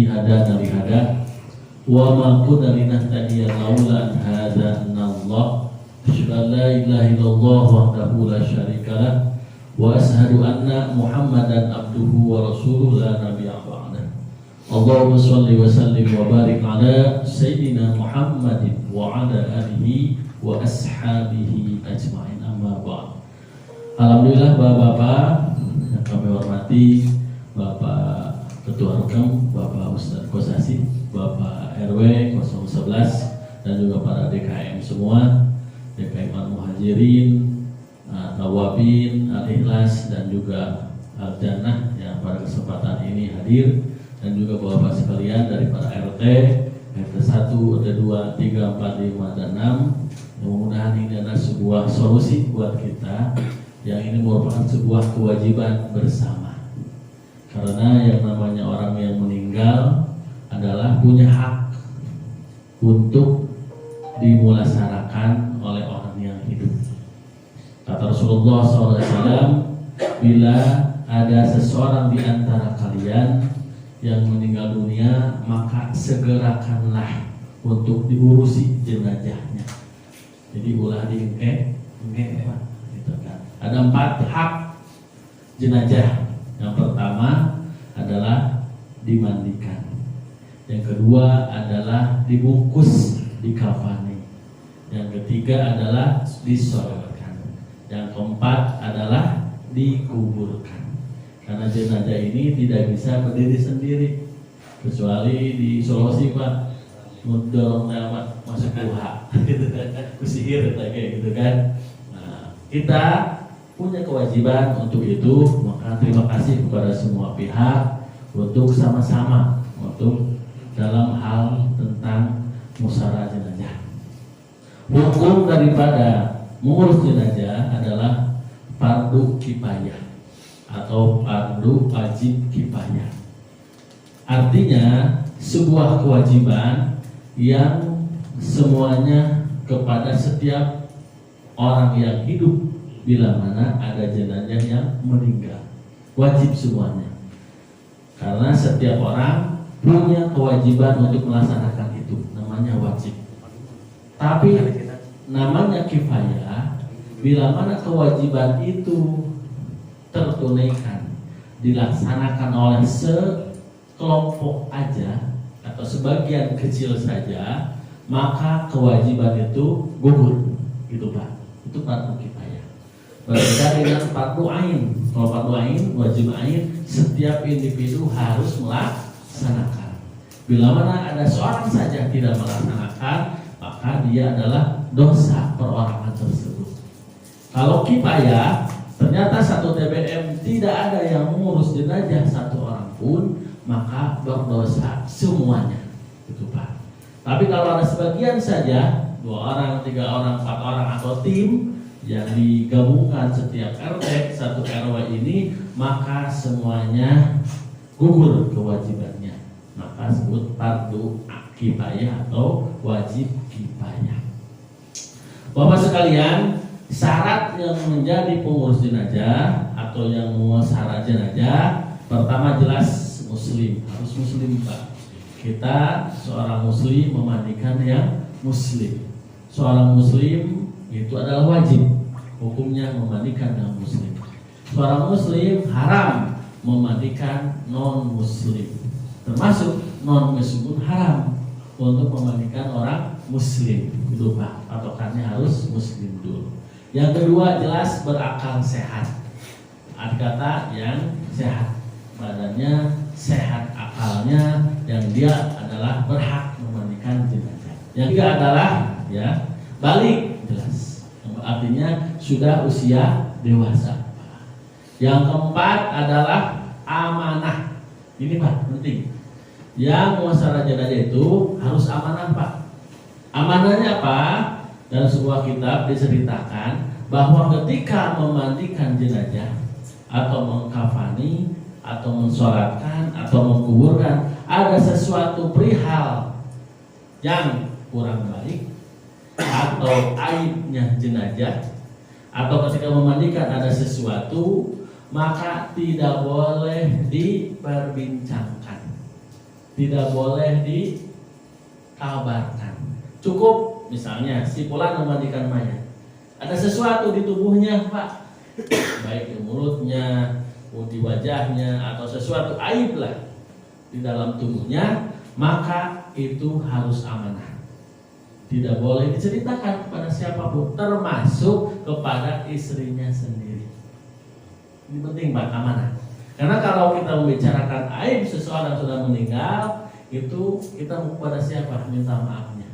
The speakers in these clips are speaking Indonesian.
Hadana bihada wa ma kunna linahtadiya laula an hadana Allah asyhadu an la ilaha illallah wahdahu la syarika lah wa asyhadu anna Muhammadan abduhu wa rasuluhu la nabiyya ba'dah. Allahumma shalli wa sallim wa barik ala sayyidina Muhammadin wa ala alihi wa ashabihi ajma'in, amma ba'd. Alhamdulillah Bapak-bapak yang kami hormati, Bapak Ketua Rukam, Bapak Ustadz Kosasi, Bapak RW 011 dan juga para DKM semua, DKM Al-Muhajirin, Nawabin, Al-Ikhlas dan juga Al-Jannah yang pada kesempatan ini hadir, dan juga Bapak sekalian dari para RT 1, RT 2, 3, 4, 5 dan 6. Mudah-mudahan ini adalah sebuah solusi buat kita yang ini merupakan sebuah kewajiban bersama. Karena yang namanya orang yang meninggal adalah punya hak untuk dimulasarakan oleh orang yang hidup. Kata Rasulullah SAW, bila ada seseorang di antara kalian yang meninggal dunia, maka segerakanlah untuk diurusi jenazahnya. Jadi ulah diengke, gitu kan. Ada 4 hak jenazah. Yang pertama adalah dimandikan. Yang kedua adalah dibungkus, dikafani. Yang ketiga adalah disolatkan. Yang keempat adalah dikuburkan. Karena jenazah ini tidak bisa berdiri sendiri, kecuali di Sulawesi Pak, dorong lewat masuk kuha, gitu kan, kusihir kayak gitu kan. Nah, kita punya kewajiban untuk itu, maka terima kasih kepada semua pihak untuk sama-sama untuk dalam hal tentang musyawarah jenazah. Hukum daripada mengurus jenazah adalah fardu kifayah atau fardu wajib kifayah. Artinya sebuah kewajiban yang semuanya kepada setiap orang yang hidup bila mana ada jenazah yang meninggal, wajib semuanya. Karena setiap orang punya kewajiban untuk melaksanakan itu, namanya wajib. Tapi namanya kifayah, bila mana kewajiban itu tertunaikan, dilaksanakan oleh sekelompok aja atau sebagian kecil saja, maka kewajiban itu gugur, gitu Pak. Itu fardu kifayah. Berbeda dengan fardu ain. Kalau fardu ain, wajib ain, setiap individu harus melaksanakan. Bila mana ada seorang saja tidak melaksanakan, maka dia adalah dosa perorangan tersebut. Kalau kifayah, ternyata satu TBM tidak ada yang mengurus jenazah satu orang pun, maka berdosa semuanya, gitu Pak. Tapi kalau ada sebagian saja, 2 orang, 3 orang, 4 orang atau tim yang digabungkan setiap RT 1 RW ini, maka semuanya gugur kewajibannya. Maka sebut fardu kifayah atau wajib kifayah. Bapak sekalian, syarat yang menjadi pengurus jenazah atau yang muasyarah jenazah, pertama jelas muslim, harus muslim Pak. Kita seorang muslim memandikan yang muslim. Seorang muslim itu adalah wajib, hukumnya memandikan yang muslim. Seorang muslim haram memandikan non muslim, termasuk non muslim haram untuk memandikan orang muslim, gitu Pak. Patokannya harus muslim dulu. Yang kedua jelas berakal sehat. Arti kata yang sehat, badannya sehat, akalnya yang dia adalah berhak memandikan jenazah. Yang ketiga adalah ya balik, jelas, artinya sudah usia dewasa. Yang keempat adalah amanah. Ini Pak penting. Yang muasyarah jenazah itu harus amanah Pak. Amanahnya apa? Dalam sebuah kitab diceritakan bahwa ketika memandikan jenazah atau mengkafani atau mensolatkan atau menguburkan, ada sesuatu perihal yang kurang baik atau aibnya jenazah, atau ketika memandikan ada sesuatu, maka tidak boleh diperbincangkan. tidak boleh dikabarkan. Cukup misalnya si fulan memandikan mayat, ada sesuatu di tubuhnya Pak, baik di mulutnya, di wajahnya, atau sesuatu aib lah di dalam tubuhnya, maka itu harus amanah. Tidak boleh diceritakan kepada siapapun, termasuk kepada istrinya sendiri. Ini penting Pak, amanah. Karena kalau kita membicarakan aib seseorang sudah meninggal, itu kita kepada siapa minta maafnya?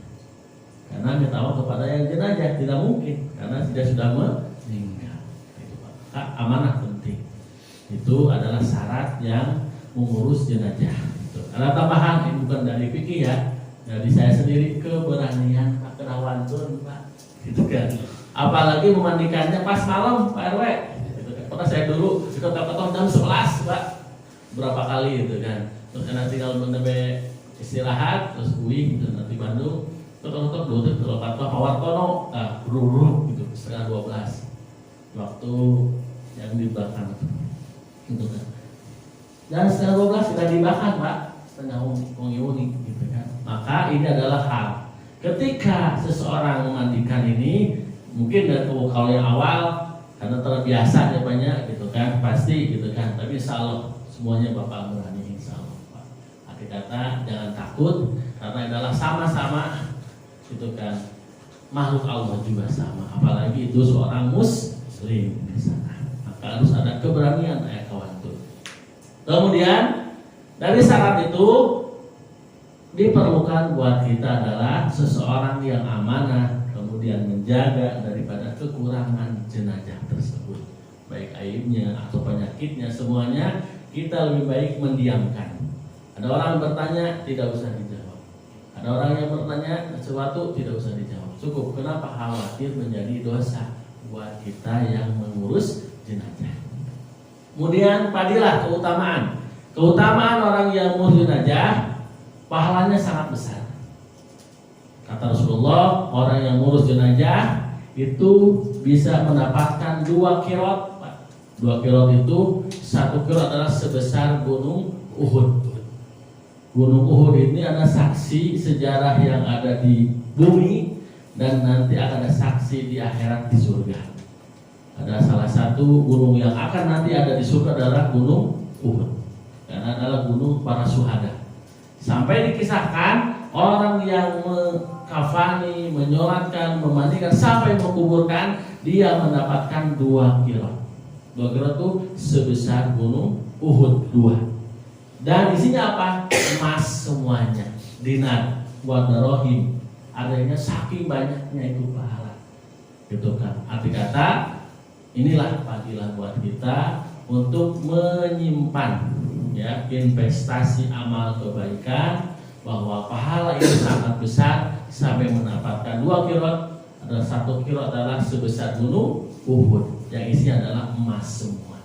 Karena minta maaf kepada yang jenazah tidak mungkin, karena dia sudah meninggal. Itu Pak, amanah penting. Itu adalah syarat yang mengurus jenazah. Ada tambahan, ini bukan dari fikih ya, dari saya sendiri, keberanian Pak Kerawantun Pak, gitu kan. Apalagi memandikannya pas malam Pak RW. Pernah saya dulu ketok-ketok jam 11 Pak, berapa kali gitu kan. Terus nanti kalau menebe istirahat terus kuing gitu, nanti Bandung ketok-ketok dulu terus Pak Wartono buru-buru gitu setengah 12 waktu yang dibakar gitu kan. Dan setengah 12 sudah dibakar Pak, setengah wangi-wangi gitu kan. Maka ini adalah hal ketika seseorang memandikan ini, mungkin dari kalau yang awal karena terbiasa ya banyak gitu kan, pasti gitu kan. Tapi insya Allah semuanya Bapak berani, insya Allah Pak. Arti kata jangan takut, karena adalah sama-sama gitu kan, makhluk Allah juga sama. Apalagi itu seorang muslim di sana, maka harus ada keberanian ya kawan tuh. Kemudian dari syarat itu diperlukan buat kita adalah seseorang yang amanah, kemudian menjaga daripada kekurangan jenazah tersebut, baik aibnya atau penyakitnya, semuanya kita lebih baik mendiamkan. Ada orang bertanya, tidak usah dijawab. Ada orang yang bertanya sesuatu, tidak usah dijawab. Cukup. Kenapa? Khawatir menjadi dosa buat kita yang mengurus jenazah. Kemudian padilah keutamaan. Keutamaan orang yang mengurus jenazah, pahalanya sangat besar. Kata Rasulullah, orang yang ngurus jenazah itu bisa mendapatkan 2 qiraat. 2 qiraat itu, 1 qiraat adalah sebesar gunung Uhud. Gunung Uhud ini ada saksi sejarah yang ada di bumi, dan nanti akan ada saksi di akhirat di surga. Ada salah satu gunung yang akan nanti ada di surga adalah gunung Uhud, karena adalah gunung para syuhada. Sampai dikisahkan orang yang kafani, menyolatkan, memandikan sampai menguburkan, dia mendapatkan 2 qiraat. 2 qiraat itu sebesar gunung Uhud 2. Dan isinya apa? Emas semuanya, dinar, wadarrohim. Adanya saking banyaknya itu pahala. Gitu kan. Arti kata, inilah fadilah buat kita untuk menyimpan ya investasi amal kebaikan, bahwa pahala itu sangat besar sampai mendapatkan 2 qiraat. Ada 1 qiraat adalah sebesar gunung Uhud, yang isinya adalah emas semua.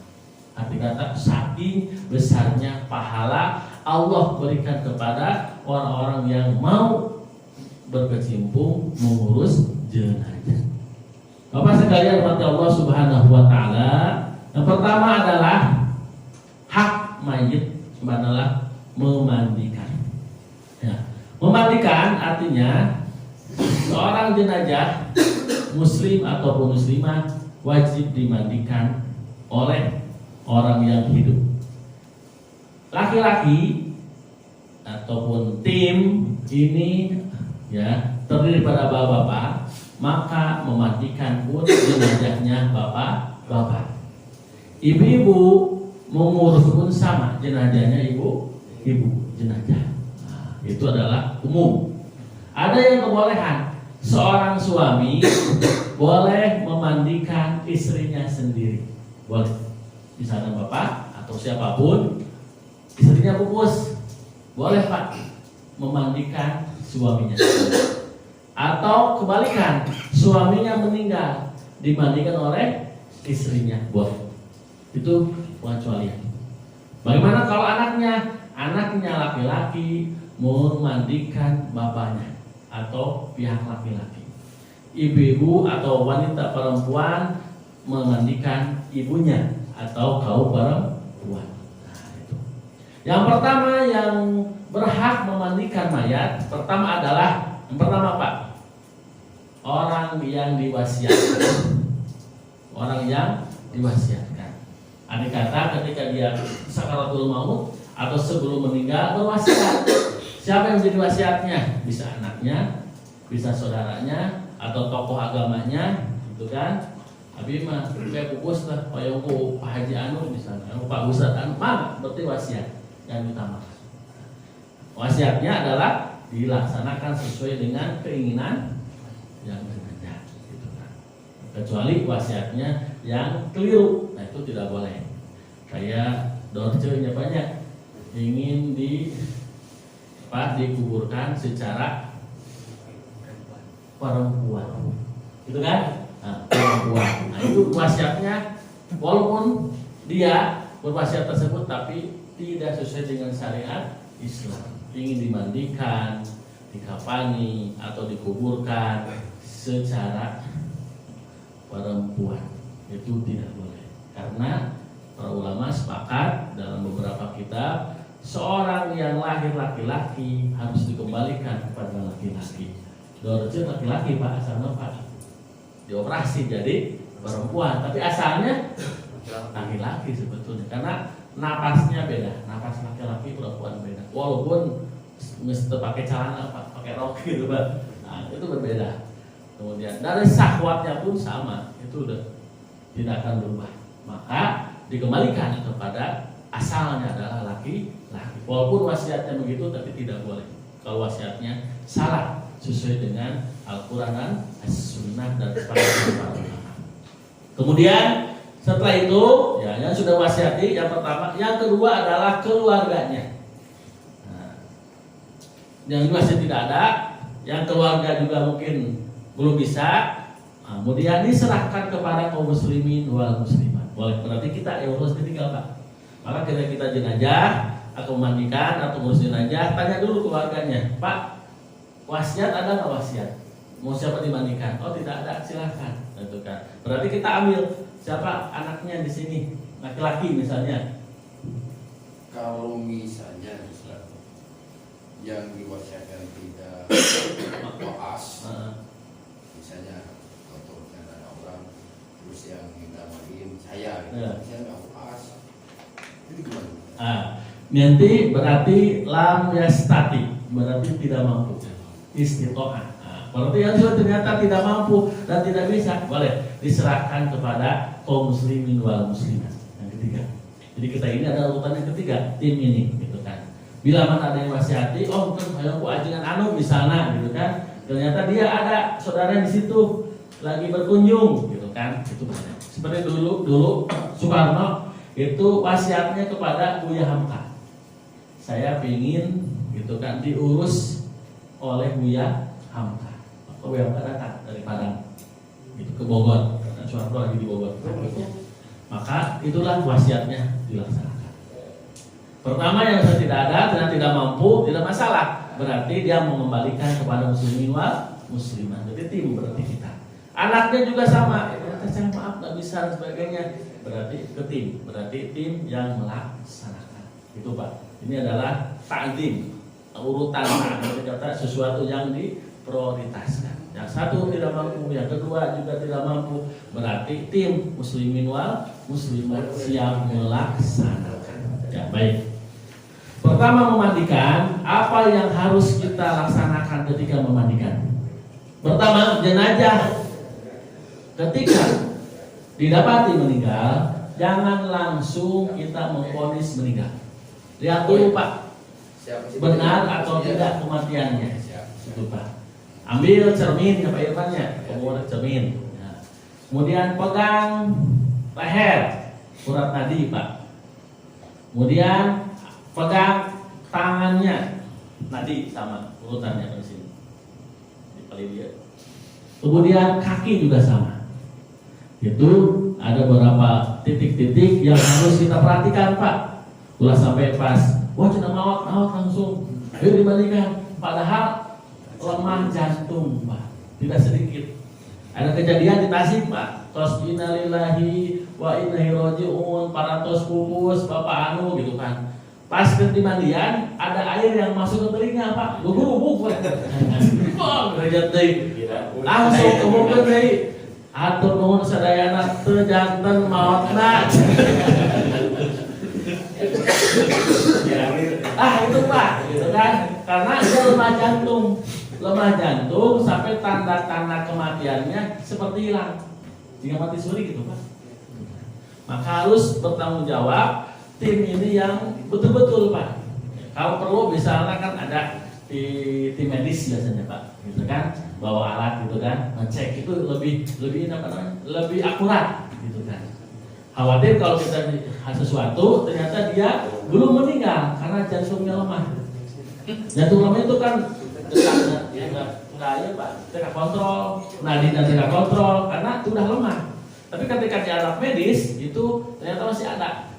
Arti kata saking besarnya pahala Allah berikan kepada orang-orang yang mau berkecimpung mengurus jenazah. Bapak sekalian rahmati Allah Subhanahu wa taala, yang pertama adalah hak mayit adalah memandikan. Ya. Memandikan artinya seorang jenazah muslim ataupun muslimah wajib dimandikan oleh orang yang hidup. Laki-laki ataupun tim ini ya terdiri pada bapak-bapak, maka memandikan pun jenazahnya bapak-bapak. Ibu-ibu mengurus pun sama, jenazahnya ibu jenazah. Nah, itu adalah umum. Ada yang kebolehan, seorang suami boleh memandikan istrinya sendiri, boleh. Misalnya bapak atau siapapun, istrinya pupus, boleh Pak memandikan suaminya. Atau kebalikan, suaminya meninggal dimandikan oleh istrinya, boleh. Itu pengecualian. Bagaimana kalau anaknya laki-laki memandikan bapaknya atau pihak laki-laki? Ibu-ibu atau wanita perempuan memandikan ibunya atau kaum perempuan. Nah, itu. Yang pertama yang berhak memandikan mayat pertama adalah yang pertama Pak, orang yang diwasiatkan. Orang yang diwasiatkan. Andai kata ketika dia sakaratul maut atau sebelum meninggal berwasiat. Siapa yang menjadi wasiatnya? Bisa anaknya, bisa saudaranya, atau tokoh agamanya, gitu kan? Abi mah kayak pupus lah, kayak Pak Haji Anu misalnya, Pak Ustadz Anu, mana berarti wasiat yang utama. Wasiatnya adalah dilaksanakan sesuai dengan keinginan yang benar, gitu kan. Kecuali wasiatnya yang keliru, nah itu tidak boleh. Kayak dorce-nya banyak, ingin dikuburkan secara perempuan, gitu kan? Nah, perempuan. Nah itu wasiatnya, walaupun dia berwasiat tersebut, tapi tidak sesuai dengan syariat Islam. Ingin dimandikan, dikafani atau dikuburkan secara perempuan, itu tidak boleh. Karena para ulama sepakat dalam beberapa kitab, seorang yang lahir laki-laki harus dikembalikan kepada laki-laki. Dorce laki-laki Pak, asalnya Pak dioperasi jadi perempuan, tapi asalnya laki-laki sebetulnya. Karena napasnya beda, napas laki-laki perempuan beda. Walaupun mesti pakai celana Pak, pakai rok gitu Pak, nah, itu berbeda. Kemudian dari syahwatnya pun sama, itu udah tidak akan berubah. Maka dikembalikan kepada asalnya adalah laki-laki. Walaupun wasiatnya begitu, tapi tidak boleh kalau wasiatnya salah sesuai dengan Al-Quran dan As-Sunnah dan para ulama. Kemudian setelah itu, ya yang sudah wasiati yang pertama, yang kedua adalah keluarganya. Nah, yang masih tidak ada, yang keluarga juga mungkin belum bisa, kemudian diserahkan kepada kaum muslimin wal muslimat. Boleh, berarti kita urus ditinggal Pak. Maka kita jenazah atau memandikan atau ngurus jenazah, tanya dulu keluarganya, Pak, wasiat ada nggak wasiat? Mau siapa dimandikan? Oh tidak ada, silahkan. Gitu kan. Berarti kita ambil siapa anaknya di sini, laki-laki misalnya. Kalau misalnya yang diwasiatkan tidak koas, misalnya contohnya ada orang terus yang minta mandiin saya, gitu. Saya nggak koas, itu gimana? Nanti berarti lam yastati, berarti tidak mampu. Istitoah. Berarti yang sudah ternyata tidak mampu dan tidak bisa, boleh diserahkan kepada kaum muslimin wal muslimat. Yang ketiga. Jadi kita ini ada urutan yang ketiga, tim ini, gitu kan. Bila mana ada yang wasihati, oh kan ayo ku ajengan anu misalnya, gitu kan. Ternyata dia ada saudara di situ lagi berkunjung, gitu kan. Itu banyak. Seperti dulu Soekarno itu wasiatnya kepada Buya Hamka. Saya pingin, gitu kan, diurus oleh Buya Hamka. Buya Hamka datang dari Padang itu ke Bogor, karena Soeharto lagi di Bogor. Maka itulah wasiatnya dilaksanakan. Pertama yang saya tidak ada dan tidak mampu, tidak masalah. Berarti dia mengembalikan kepada muslimin wal muslimat. Jadi tim berarti kita. Anaknya juga sama. Saya maaf nggak bisa dan sebagainya. Berarti ke tim. Berarti tim yang melaksanakan. Itu Pak. Ini adalah ta'zim, urutan kata sesuatu yang diprioritaskan. Yang satu tidak mampu, yang kedua juga tidak mampu, berarti tim muslimin wal muslimat siap melaksanakan. Ya baik. Pertama memandikan, apa yang harus kita laksanakan ketika memandikan? Pertama, jenazah ketika didapati meninggal, jangan langsung kita memvonis meninggal. Lihat dulu Pak, benar atau tidak kematiannya. Itu Pak. Ambil cermin ya Pak Irfannya, kemudian cermin. Ya. Kemudian pegang leher, urat nadi Pak. Kemudian pegang tangannya, nadi sama urutannya di sini. Di dia. Kemudian kaki juga sama. Itu ada beberapa titik-titik yang harus kita perhatikan Pak. Ulah sampai pas, wah cina mawat langsung, ayo dibandingkan. Padahal lemah jantung Pak, tidak sedikit. Ada kejadian di Tasik Pak, tos innalillahi wa inna ilaihi raji'un, para tos pupus bapak anu gitu kan. Pas di mandian ada air yang masuk ke telinga Pak, guguk derajat deui. Langsung kemudian deui. Atur nuhun sadayana teu janten maotna. Itu Pak, gitu kan? Karena dia lemah jantung sampai tanda-tanda kematiannya seperti hilang. Jika mati suri gitu Pak. Maka harus bertanggung jawab tim ini yang betul-betul Pak. Kalau perlu misalnya kan ada di tim medis biasanya Pak, gitu kan, bawa alat gitu kan, ngecek itu lebih akurat gitu kan. Khawatir kalau kita sesuatu ternyata dia belum meninggal karena jantungnya lemah. Jantung lemah itu kan detaknya nggak ya Pak, tidak kontrol, nadinya tidak kontrol karena sudah lemah. Tapi ketika di alat medis itu ternyata masih ada.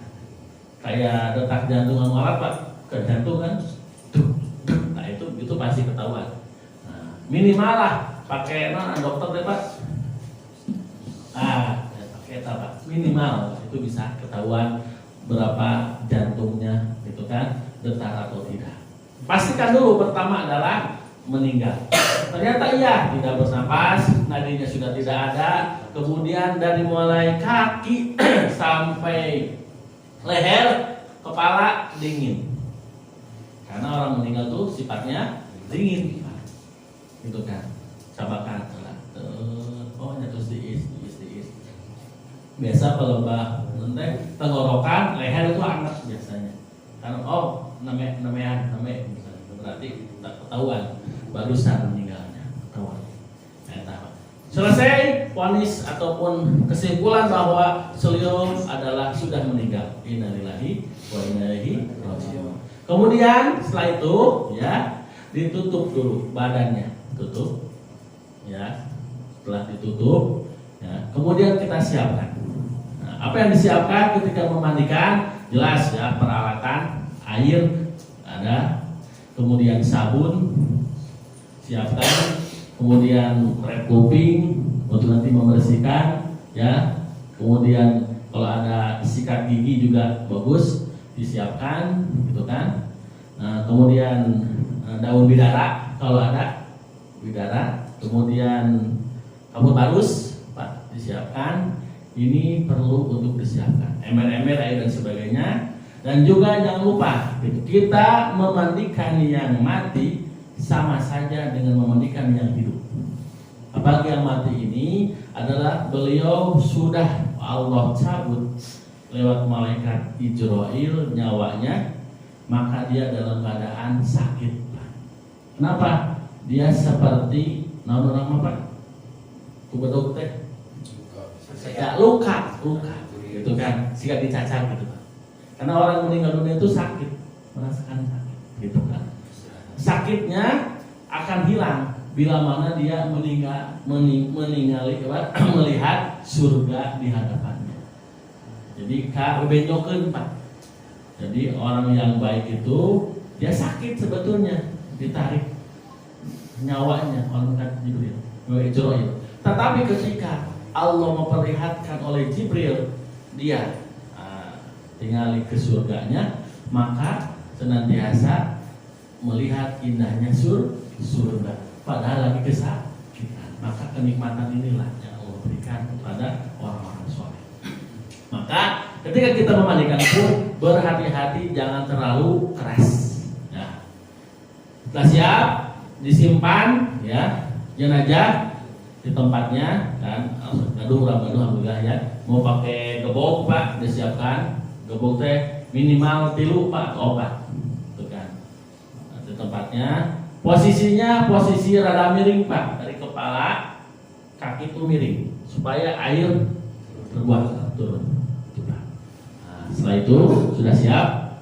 Kayak detak jantung alat Pak, ke jantung kan, nah itu pasti ketahuan. Nah, minimal lah pakai dokter deh Pak. Pakai Pak, minimal itu bisa ketahuan berapa jantungnya, gitu kan, detak atau tidak. Pastikan dulu pertama adalah meninggal. Ternyata iya tidak bernapas, nadinya sudah tidak ada. Kemudian dari mulai kaki sampai leher, kepala dingin. Karena orang meninggal tuh sifatnya dingin, gitu kan. Cabakan, terus diis. Biasa kalau tenggorokan, leher itu hangat biasanya. Karena namanya berarti tak ketahuan barusan meninggalnya, ketahuan. Selesai vonis ataupun kesimpulan bahwa beliau adalah sudah meninggal. Innalillahi wa inna ilaihi raji'un. Kemudian setelah itu ya ditutup dulu badannya, tutup ya. Setelah ditutup ya, kemudian kita siapkan. Nah, apa yang disiapkan ketika memandikan? Jelas ya, peralatan air ada, kemudian sabun siapkan, kemudian rep kuping untuk nanti membersihkan ya, kemudian kalau ada sikat gigi juga bagus disiapkan, gitu kan. Nah, kemudian daun bidara kalau ada bidara, kemudian kabut parus Pak disiapkan. Ini perlu untuk disiapkan ember-ember air dan sebagainya. Dan juga jangan lupa kita memandikan yang mati sama saja dengan memandikan yang hidup. Apalagi yang mati ini adalah beliau sudah Allah cabut lewat malaikat Ijrail nyawanya, maka dia dalam keadaan sakit. Kenapa? Dia seperti nama Pak? Kubedok teh. Ya, luka, gitu kan, jika dicacar gitu Pak. Karena orang meninggal dunia itu sakit, merasakan sakit, gitu kan. Sakitnya akan hilang bila mana dia melihat surga di hadapannya. Jadi benjokeun Pak. Jadi orang yang baik itu dia sakit sebetulnya, ditarik nyawanya malaikat Jibril. Tetapi ketika Allah memperlihatkan oleh Jibril dia tinggal ke surganya, maka senantiasa melihat indahnya surga padahal lagi kesakitan. Maka kenikmatan inilah yang Allah berikan kepada orang-orang soleh. Maka ketika kita memandikan pun berhati-hati, jangan terlalu keras ya. Setelah siap disimpan ya jenazah di tempatnya kan. Aduh alhamdulillah ya. Mau pakai gebok Pak disiapkan. Gebok teh minimal 3 Pak obat. Itu kan. Di tempatnya posisinya posisi rada miring Pak, dari kepala kaki itu miring supaya air terbuang turun. Nah, setelah itu sudah siap,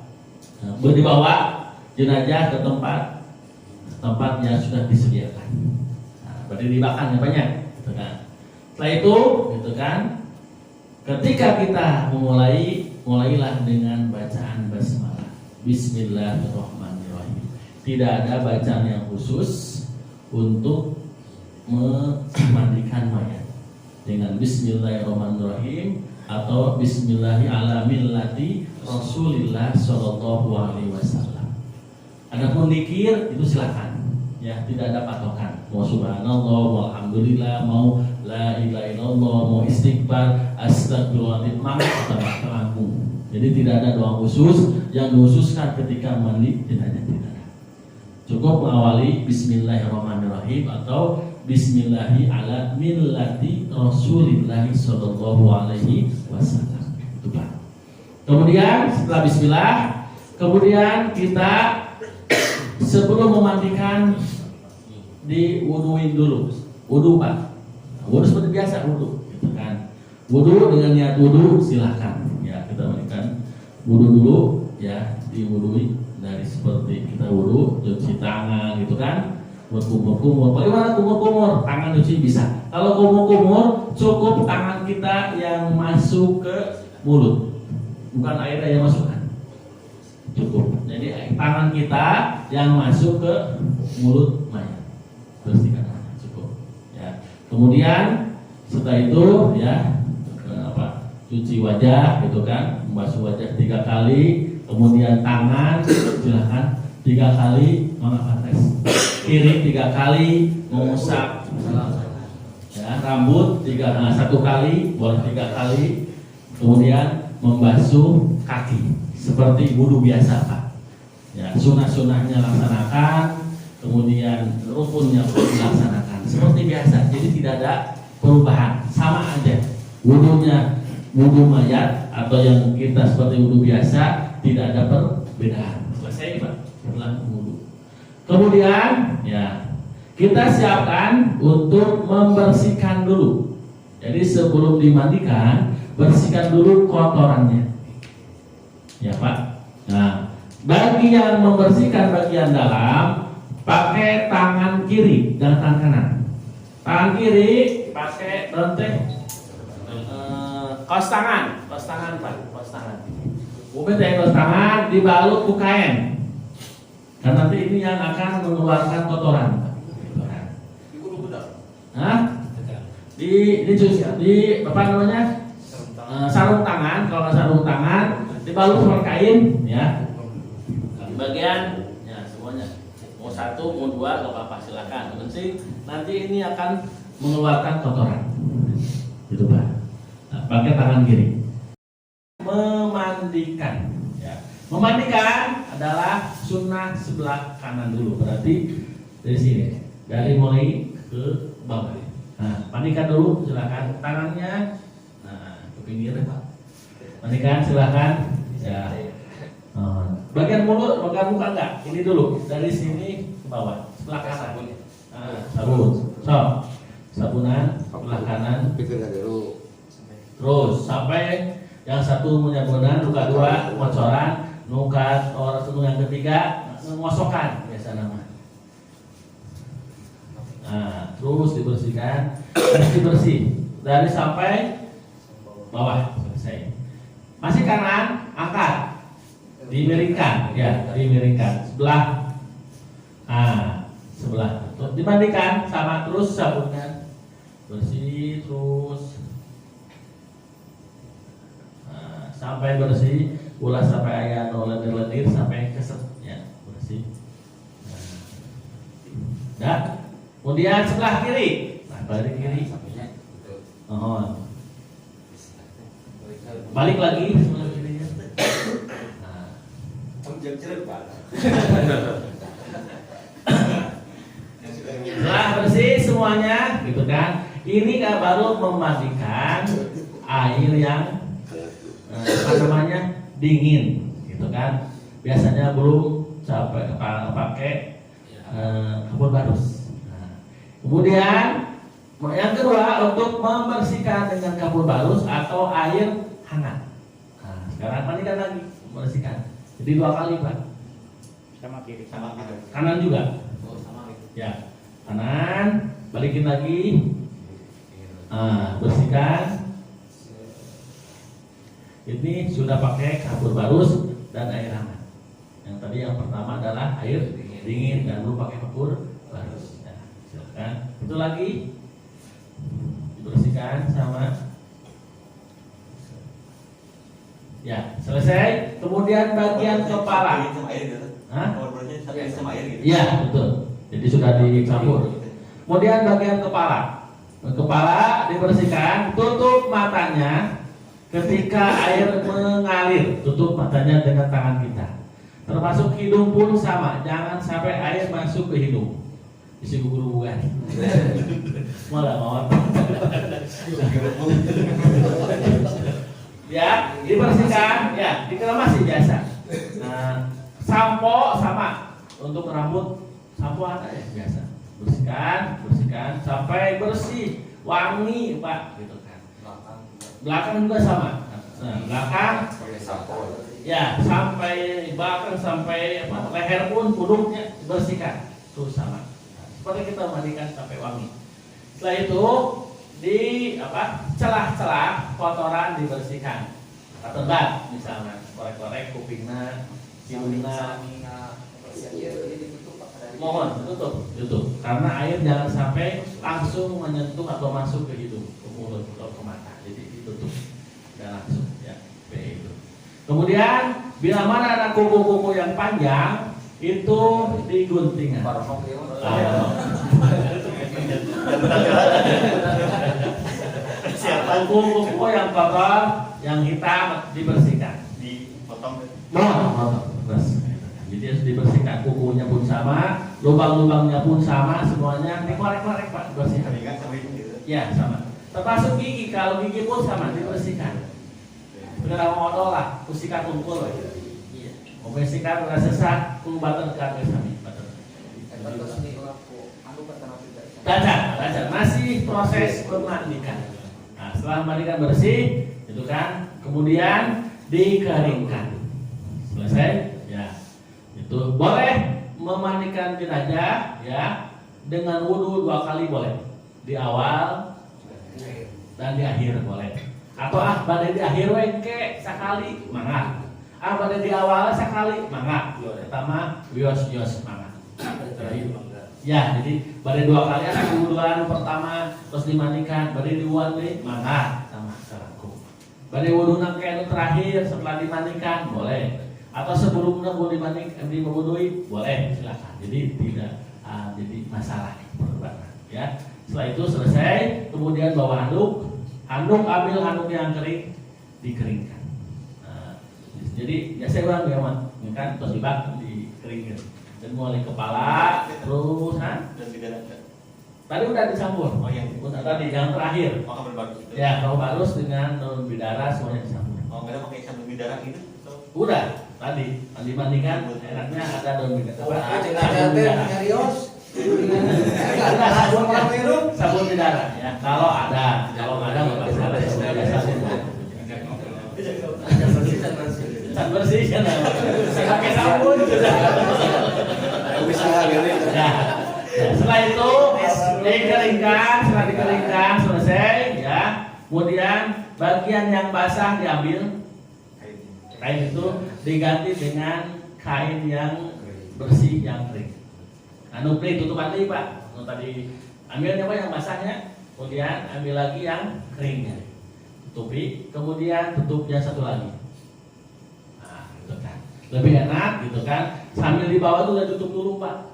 dibawa jenazah ke tempat yang sudah disediakan. Nah, berarti dibakar ya banyak, gitu kan. Setelah itu, gitu kan, ketika kita mulailah dengan bacaan basmalah, Bismillahirrahmanirrahim. Tidak ada bacaan yang khusus untuk memandikan mayat dengan Bismillahirrahmanirrahim atau Bismillahirrahmanirrahim Rasulillah Shallallahu Alaihi Wasallam. Adapun zikir itu silakan, ya, tidak ada patokan. Mau subhanallah, mau alhamdulillah, mau la ilaha illallah, mau istighfar, astagfirullahaladzim, maka terlaku. Jadi tidak ada doa khusus yang dihususkan ketika mandi, tidak ada. Cukup mengawali Bismillahirrahmanirrahim atau Bismillahi ala millati Rasulillahi Sallallahu Alaihi Wasallam. Itu Pak. Kemudian setelah Bismillah, kemudian kita sebelum memandikan di wuduin dulu. Wudu Pak. Wudu seperti biasa wudu, gitu kan. Wudu dengan niat wudu silahkan. Ya, kita mandikan wudu dulu, ya, diwudui dari seperti kita wudu, cuci tangan, gitu kan. Kumur-kumur, bagaimana kumur-kumur? Tangan cuci bisa. Kalau kumur-kumur, cukup tangan kita yang masuk ke mulut, bukan air yang masukkan. Cukup. Jadi tangan kita yang masuk ke mulut mayat, bersihkan, cukup. Ya. Kemudian setelah itu, ya, cuci wajah, gitu kan, membasuh wajah 3 kali, kemudian tangan silahkan 3 kali, kiri 3 kali, mengusap, ya, rambut 1 kali, boleh 3 kali, kemudian membasuh kaki seperti wudu biasa Pak. Ya, sunah-sunahnya laksanakan, kemudian rukunnya pun dilaksanakan seperti biasa. Jadi tidak ada perubahan, sama aja wudunya. Wudu mayat atau yang kita seperti wudu biasa, tidak ada perbedaan. Selesai Pak, setelah wudu. Kemudian, ya, kita siapkan untuk membersihkan dulu. Jadi sebelum dimandikan, bersihkan dulu kotorannya, ya Pak. Nah, bagi yang membersihkan bagian dalam, pakai tangan kiri dan tangan kanan. Tangan kiri pakai kaos tangan Pak, kaos tangan. Kaos tangan dibalut ke kain. Karena nanti ini yang akan mengeluarkan kotoran. Hah? Di apa namanya? Sarung tangan, kalau sarung tangan dibalut pakai kain, ya. Di bagian, ya, semuanya. Mau 1, mau 2, kalau apa silakan. Penting nanti ini akan mengeluarkan kotoran. Gitu Pak. Pakai tangan kiri. Memandikan, ya. Memandikan adalah sunnah sebelah kanan dulu. Berarti dari sini, dari mulai ke bawah. Nah, mandikan dulu, silakan tangannya. Nah, ke pinggir Pak. Mandikan silakan. Ya. Bagian mulut, bagian muka enggak? Ini dulu, dari sini ke bawah, sebelah kanan. Sabun. Sabunan sebelah kanan. Terus sampai yang satu menyabunan, nuka 2 ngocoran, nuka orang yang ketiga ngosokan biasa nama. Nah, terus dibersihkan, bersih dari sampai bawah selesai. Masih kanan, angkat, dimiringkan, ya, dimiringkan sebelah, sebelah. Terus dimandikan sama, terus sabunkan, bersih terus. Sampai bersih, ulas sampai ayah lendir-lendir sampai keset, ya, bersih. Dan kemudian sebelah kiri, balik kiri, balik lagi sebelah kiri. Setelah bersih semuanya, gitu kan? Ini kan baru memandikan air yang dingin, gitu kan. Biasanya belum sampai pakai kapur barus. Nah, kemudian yang kedua untuk membersihkan dengan kapur barus atau air hangat. Nah, sekarang mandikan lagi, membersihkan. Jadi 2 kali Pak. Sama kiri, sama kanan. Kanan juga. Oh, sama gitu. Ya, kanan, balikin lagi. Bersihkan. Ini sudah pakai kapur barus dan air hangat. Yang tadi yang pertama adalah air dingin dan belum pakai kapur barus. Nah, silakan. Itu lagi dibersihkan sama Ya, selesai. Kemudian bagian kepala. Hah? Iya, betul. Jadi sudah dicampur. Kemudian bagian kepala. Kepala dibersihkan, tutup matanya ketika air mengalir. Tutup matanya dengan tangan kita. Termasuk hidung pun sama, jangan sampai air masuk ke hidung. Isi guru bukan. Malah mau. Ya, dibersihkan, ya, dikeramasi biasa. Nah, sampo sama untuk rambut, sampo ada ya biasa. Bersihkan sampai bersih, wangi, Pak, gitu kan. Belakang juga sama. Nah, belakang pakai sampo. ya, sampai belakang sampai leher pun punduknya dibersihkan. Terus sama. Seperti kita mandikan sampai wangi. Setelah itu di celah-celah kotoran dibersihkan. Terbat misalnya, korek-korek kupingnya, hidungnya. Mohon tutup. Karena air jangan sampai langsung menyentuh atau masuk ke hidung, ke mulut atau ke mata. Jadi ditutup dan langsung ya. Itu. Kemudian bila mana ada kuku-kuku yang panjang itu digunting. Kuku-kuku yang kotor, yang hitam dibersihkan. Dipotong. Terus. Jadi harus dibersihkan, kukunya pun sama, lubang-lubangnya pun sama, semuanya dikorek-korek Pak, bersihkan. Ya sama. Termasuk gigi, kalau gigi pun sama dibersihkan. Benar mau odol lah, usikan kumpul. Iya. Membersihkan rasa sesak, kumbatan kami sami. Dajar, masih proses memandikan. Nah, setelah memandikan bersih, itu kan, kemudian dikeringkan. Selesai? Ya. Itu boleh memandikan jenazah ya dengan wudhu 2 kali boleh. Di awal dan di akhir boleh. Atau pada di akhir wengke sekali mangga. Pada di awal sekali mangga. Pertama wios mangga. Ya, jadi pada 2 kali ada wudhuan pertama terus dimandikan, pada diuan deh mangga sama seraku. Pada wudhu nangke terakhir setelah dimandikan boleh. Atau sebelumnya mau diwudhui boleh, silakan. Jadi tidak jadi masalah perbuatan ya. Setelah itu selesai, kemudian bawa handuk ambil handuk yang kering, dikeringkan. Nah, jadi biasa orang biaman, kan terus dikeringkan. Dan mulai kepala, terus dan tidak ada. Tadi udah dicampur. Oh yang tadi yang terakhir. Oh, berbarus itu. Ya, kalau barus dengan daun bidara semuanya dicampur. Oh, enggak pakai sambal bidara gitu. Udah, tadi mandikan enaknya ada daun bidara. Sabun bidara ya. Kalau ada nggak masalah. Sabun bersih kan. Pakai sabun sudah. Ya. Setelah itu dikeringkan, selesai ya. Kemudian bagian yang basah diambil. Kain itu diganti dengan kain yang bersih yang kering. Tutupan lagi Pak. Tadi ambilnya apa yang basahnya, kemudian ambil lagi yang keringnya. Tutupi, kemudian tutup yang satu lagi. Nah, gitu kan. Lebih enak gitu kan. Sambil dibawa tuh udah tutup dulu Pak.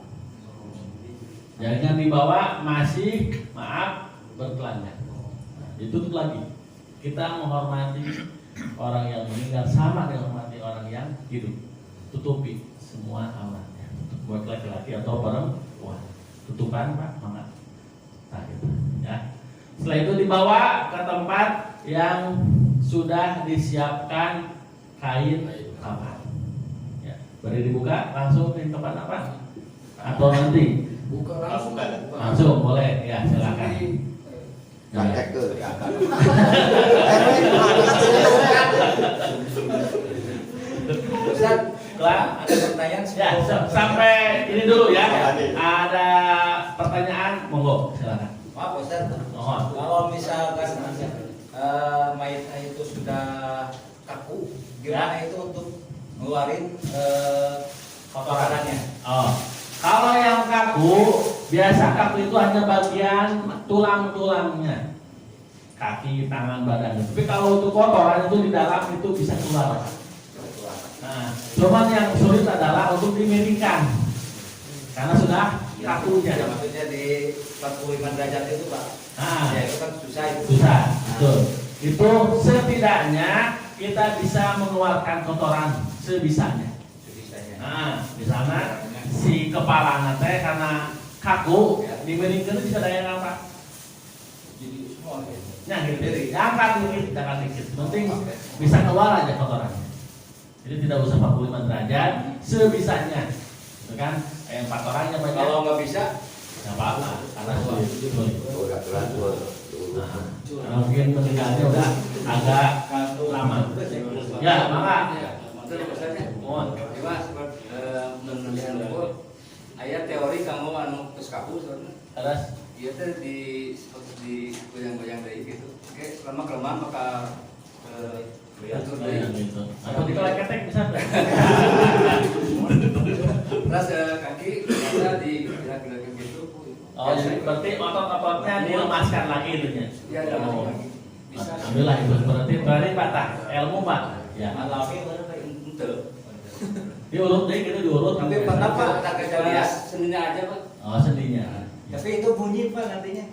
Jangan dibawa masih bertelanjang. Nah, ditutup lagi. Kita menghormati orang yang meninggal sama dengan menghormati orang yang hidup. Tutupi semua auratnya. Buat laki-laki atau perempuan. Tutupan Pak, mangga. Nah, gitu. Ya. Setelah itu dibawa ke tempat yang sudah disiapkan kain kafan. Ya. Baru dibuka langsung di tempat apa? Atau nanti? Buka langsung. Langsung boleh ya, silakan. Kakek tuh. Ustaz, ada pertanyaan ya, sampai ini dulu ya. Ada pertanyaan, monggo silakan. Maaf Ustaz, Mohon. kalau misalkan mayatnya itu sudah kaku, gimana itu untuk ngeluarin kotorannya? Oh, kalau yang kaku, biasa kaku itu hanya bagian tulang-tulangnya. kaki, tangan, badan. Tapi kalau untuk kotoran itu di dalam itu bisa keluar. Nah, cuman yang sulit adalah untuk dimedikan karena sudah kakunya. Ya, maksudnya di 45 derajat itu Pak. Nah, Ya itu kan susah itu. susah, betul. Itu setidaknya kita bisa mengeluarkan kotoran sebisanya. Sebisanya. Nah, di sana si kepala nanti karena kaku, dimedikan bisa daya apa? Jadi semua ya. Nah, gitu. Angkat dikit, penting bisa keluar aja kotorannya. Jadi tidak usah 45 derajat, sebisanya, gitu kan? Yang 4 orangnya banyak. Kalau nggak bisa, Nggak apa-apa, karena sulit. Udah teratur. Nah, karena mungkin meninggalnya udah agak lama. Ya, maka. Mohon. Ayat teori kamu anu terus kaku sebenarnya. Terus, Iya teh seperti di goyang-goyang dari gitu. Oke, selama kelamaan maka atur yang deui. gitu. Atau di ketek bisa nggak? Terus kaki biasa di gerak-gerak gitu. Oh, jadi berarti otot-ototnya dilemaskan lagi itunya. Iya, Oh. bisa. Alhamdulillah itu berarti patah ilmu Pak. Ya. Malawi baru kayak ente. Diurut deh gitu diurut. Tapi pernah Pak ada kejadian seninya aja Pak. Oh, sendinya. Tapi itu bunyi Pak nantinya.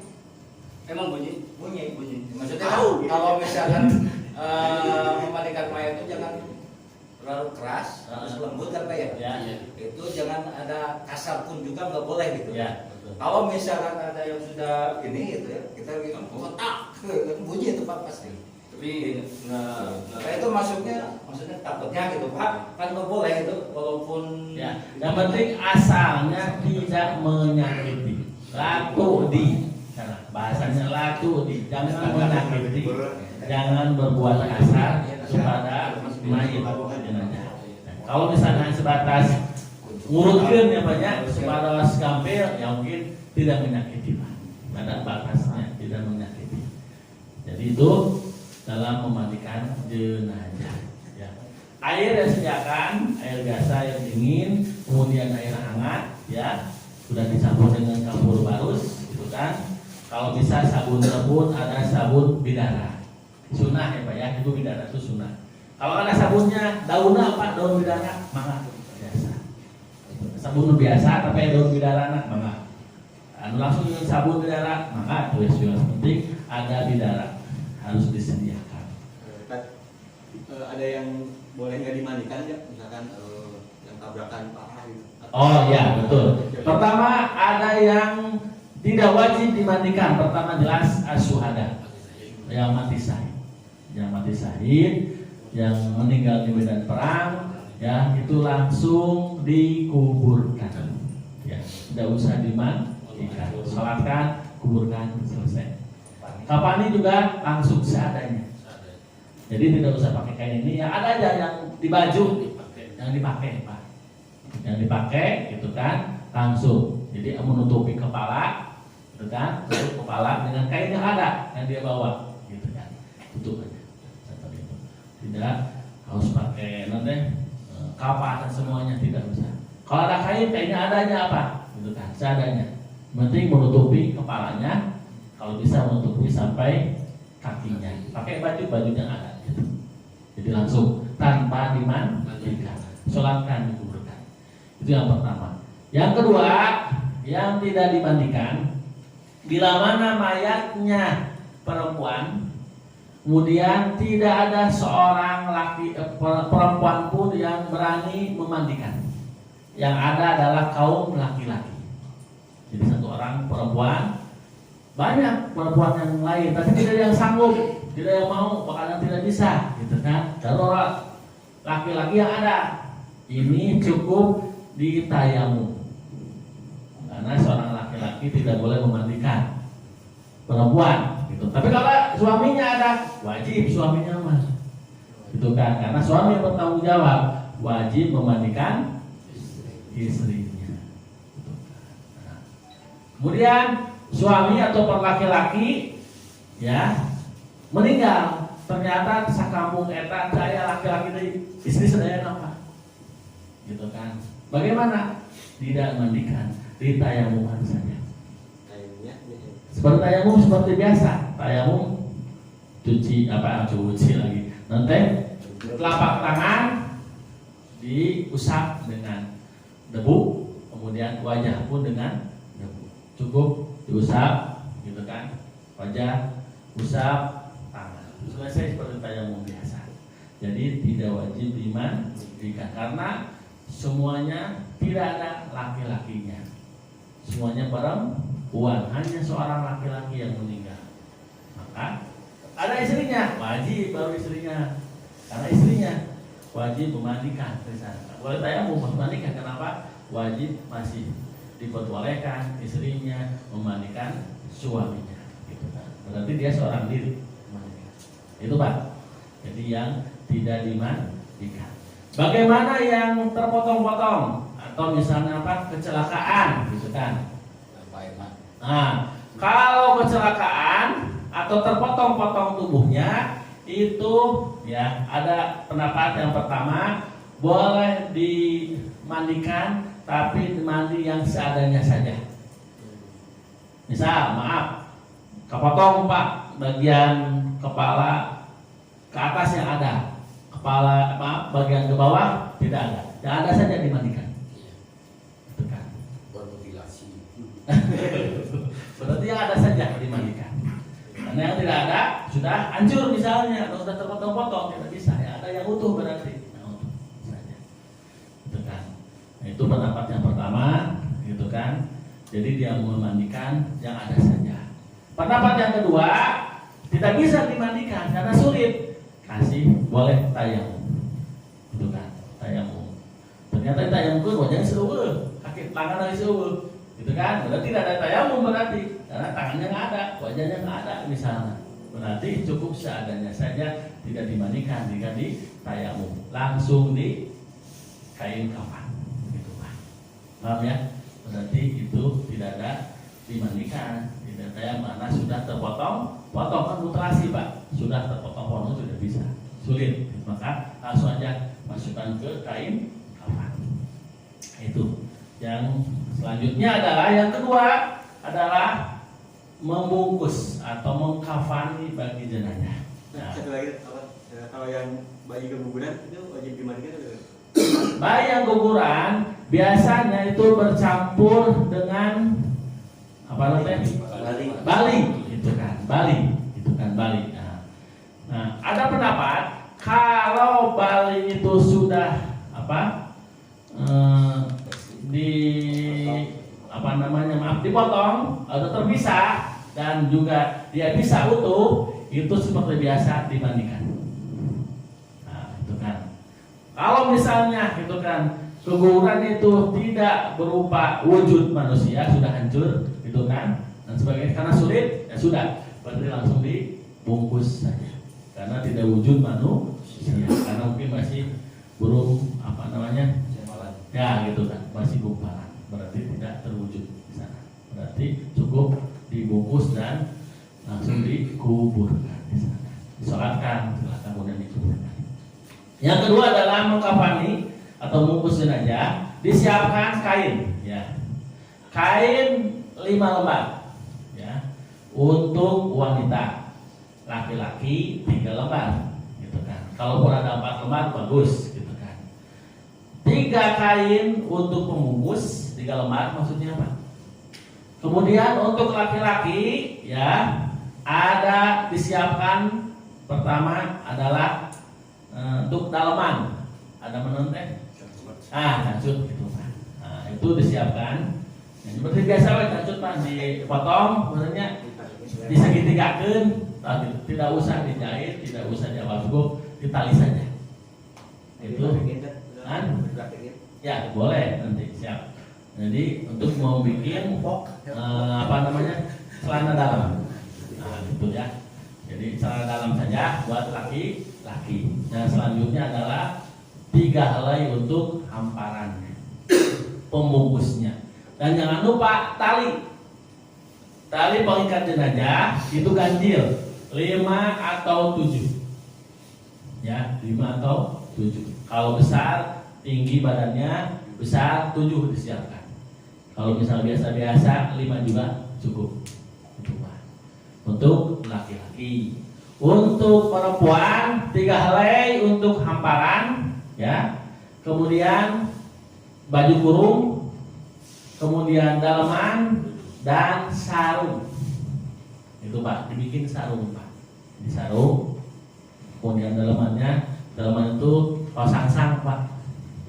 Emang bunyi? Bunyi. Maksudnya kan kalau misalkan memandikan mayat itu jangan terlalu keras, harus lembut apa ya? Ya. Itu jangan ada kasar pun juga nggak boleh gitu. Ya, betul. Kalau misalkan ada yang sudah ini gitu ya, kita bilang kotak, bunyi itu Pak pasti. Tapi nah itu maksudnya takutnya gitu Pak, kan nggak boleh itu walaupun Ya, yang penting asalnya tidak menyakiti. Latu di, nah, bahasanya latu di, jangan menyakiti, jangan berbuat kasar kepada mayit jenazah. Kalau misalnya sebatas ngurutkan ya banyak, sebatas gampil, ya mungkin tidak menyakiti Pak. Pada batasnya tidak menyakiti. Jadi itu dalam memandikan jenazah. Ya. Air yang sediakan, air biasa yang dingin, kemudian air hangat, ya sudah dicampur dengan kapur barus, gitu kan. Kalau bisa sabun rebun, ada sabun bidara. Sunnah ya Pak ya, itu bidara itu sunnah. Kalau ada sabunnya, daunnya apa? Daun bidara, maka biasa. Sabun biasa, tapi daun bidara nak, maka. Langsung dengan sabun bidara, maka tulis yang penting ada bidara harus disediakan. Ada yang boleh nggak dimandikan ya, misalkan yang tabrakan parah gitu. Oh ya betul. Pertama ada yang tidak wajib dimandikan. Pertama jelas asyuhada, yang mati syahid, yang meninggal di medan perang, ya itu langsung dikuburkan. Ya tidak usah dimandikan. Salatkan, kuburkan, selesai. Kapani juga langsung seadanya. Jadi tidak usah pakai kain ini. Ya ada aja yang di baju yang dipakai Pak. Yang dipakai gitu kan langsung. Jadi menutupi kepala, gitu kan, tutup kepala dengan kain yang ada yang dia bawa, gitu kan, tutup aja. Seperti itu. Tidak harus pakai nanti kapas dan semuanya tidak usah. Kalau ada kainnya adanya apa, gitu kan, seadanya. Penting menutupi kepalanya, kalau bisa menutupi sampai kakinya. Pakai baju yang ada, gitu. Jadi langsung tanpa dimandikan, sholatkan, dikuburkan. Itu yang pertama. Yang kedua, yang tidak dimandikan, bila mana mayatnya perempuan, kemudian tidak ada seorang perempuan pun yang berani memandikan. Yang ada adalah kaum laki-laki. Jadi satu orang perempuan, banyak perempuan yang lain, tapi tidak ada yang sanggup, tidak yang mau, bahkan tidak bisa, gitu kan? Darurat laki-laki yang ada, ini cukup ditayamum. Karena seorang laki-laki tidak boleh memandikan perempuan, gitu. Tapi kalau suaminya ada, wajib suaminya mah, gitu kan? Karena suami yang bertanggung jawab, wajib memandikan istrinya. Gitu. Nah. Kemudian suami atau laki-laki, ya meninggal, ternyata sakampung eta saya laki-laki dari istri sedaya apa, gitu kan? Bagaimana? Tidak mandikan, ditayamuman saja. Seperti tayamum seperti biasa, tayamum cuci lagi. Nanti telapak tangan diusap dengan debu, kemudian wajah pun dengan debu. Cukup diusap, gitu kan? Wajah, usap, tangan. Selesai seperti tayamum biasa. Jadi tidak wajib dimandikan karena semuanya tidak ada laki-lakinya. Semuanya perempuan, hanya seorang laki-laki yang meninggal. Maka ada istrinya, wajib baru istrinya. Karena istrinya wajib memandikan. Boleh tayamum memandikan, kenapa? Wajib masih diperbolehkan istrinya memandikan suaminya. Gitu kan. Berarti dia seorang diri memandikan. Itu Pak. Jadi yang tidak dimandikan. Bagaimana yang terpotong-potong atau misalnya kecelakaan, gitu kan? Nah, kalau kecelakaan atau terpotong-potong tubuhnya itu ya ada pendapat yang pertama boleh dimandikan tapi mandi yang seadanya saja. Misal maaf kepotong Pak bagian kepala ke atas yang ada, kepala bagian ke bawah tidak ada, yang ada saja dimandikan. Itu kan bermutilasi. Berarti yang ada saja dimandikan. Karena yang tidak ada sudah hancur misalnya atau sudah terpotong-potong tidak bisa. Ya ada yang utuh berarti. Nah, utuh saja. Itu kan. Nah, itu pendapat yang pertama, gitu kan. Jadi dia memandikan yang ada saja. Pendapat yang kedua tidak bisa dimandikan karena sulit. Kasih boleh tayamum. Itu kan tayamum. Ternyata tayamum itu wajahnya seueuh, kaki tangan lagi seueuh. Gitu kan, berarti tidak ada tayamum berarti karena tangannya nggak ada, wajahnya nggak ada misalnya. Berarti cukup seadanya saja, tidak dimandikan jika di tayamum, langsung di kain kafan. Gitu Pak. Paham ya? Berarti itu tidak ada dimandikan, tidak tayamum karena sudah terpotong, potong kan mutilasi Pak, sudah terpotong-potong sudah bisa, sulit. Maka langsung aja masukkan ke kain kafan. Itu. Yang selanjutnya adalah yang kedua adalah membungkus atau mengkafani bagi jenazah. Nah, satu lagi kalau yang bayi keguguran itu wajib dimandikan atau? Bayi yang guguran biasanya itu bercampur dengan apa namanya? Bali, itu kan bali. Nah, ada pendapat kalau bali itu sudah dipotong atau terpisah dan juga dia bisa utuh, itu seperti biasa dimandikan. Nah, itu kan. Kalau misalnya itu kan keguguran itu tidak berupa wujud manusia, sudah hancur, itu kan, dan sebagainya karena sulit, ya sudah, berarti langsung dibungkus saja. Karena tidak wujud manusia, karena mungkin masih belum ya gitu kan, masih gumpalan, berarti tidak terwujud di sana. Berarti cukup dibungkus dan langsung dikuburkan di sana, disolatkan, setelah kemudian dikuburkan. Yang kedua adalah mengkafani atau membungkus jenazah, disiapkan kain, ya, kain 5 lembar, ya, untuk wanita, laki-laki 3 lembar, gitu kan. Kalaupun ada 4 lembar bagus, gitu kan. 3 kain untuk pembungkus, 3 lembar maksudnya apa? Kemudian untuk laki-laki, ya, ada disiapkan pertama adalah untuk dalaman, ada menenteng, cancut gitu Pak. Nah, itu disiapkan. Nah, seperti biasa cancut Pak, dipotong, maksudnya disegitigakeun, tidak usah dijahit, tidak usah diawasgo, ditali saja. Itu ya boleh nanti siap. Jadi untuk mau bikin celana dalam, nah gitu ya. Jadi celana dalam saja buat laki-laki. Yang selanjutnya adalah 3 helai untuk hamparan pembungkusnya. Dan jangan lupa tali pengikat jenazah itu ganjil 5 atau 7, ya 5 atau 7. Kalau besar tinggi badannya besar 7 disiapkan. Kalau misal biasa-biasa 5 juga cukup. Untuk laki-laki. Untuk perempuan 3 helai untuk hamparan, ya. Kemudian baju kurung, kemudian daleman dan sarung. Itu Pak, dibikin sarung Pak. Di sarung, kemudian daleman itu pasangsang Pak,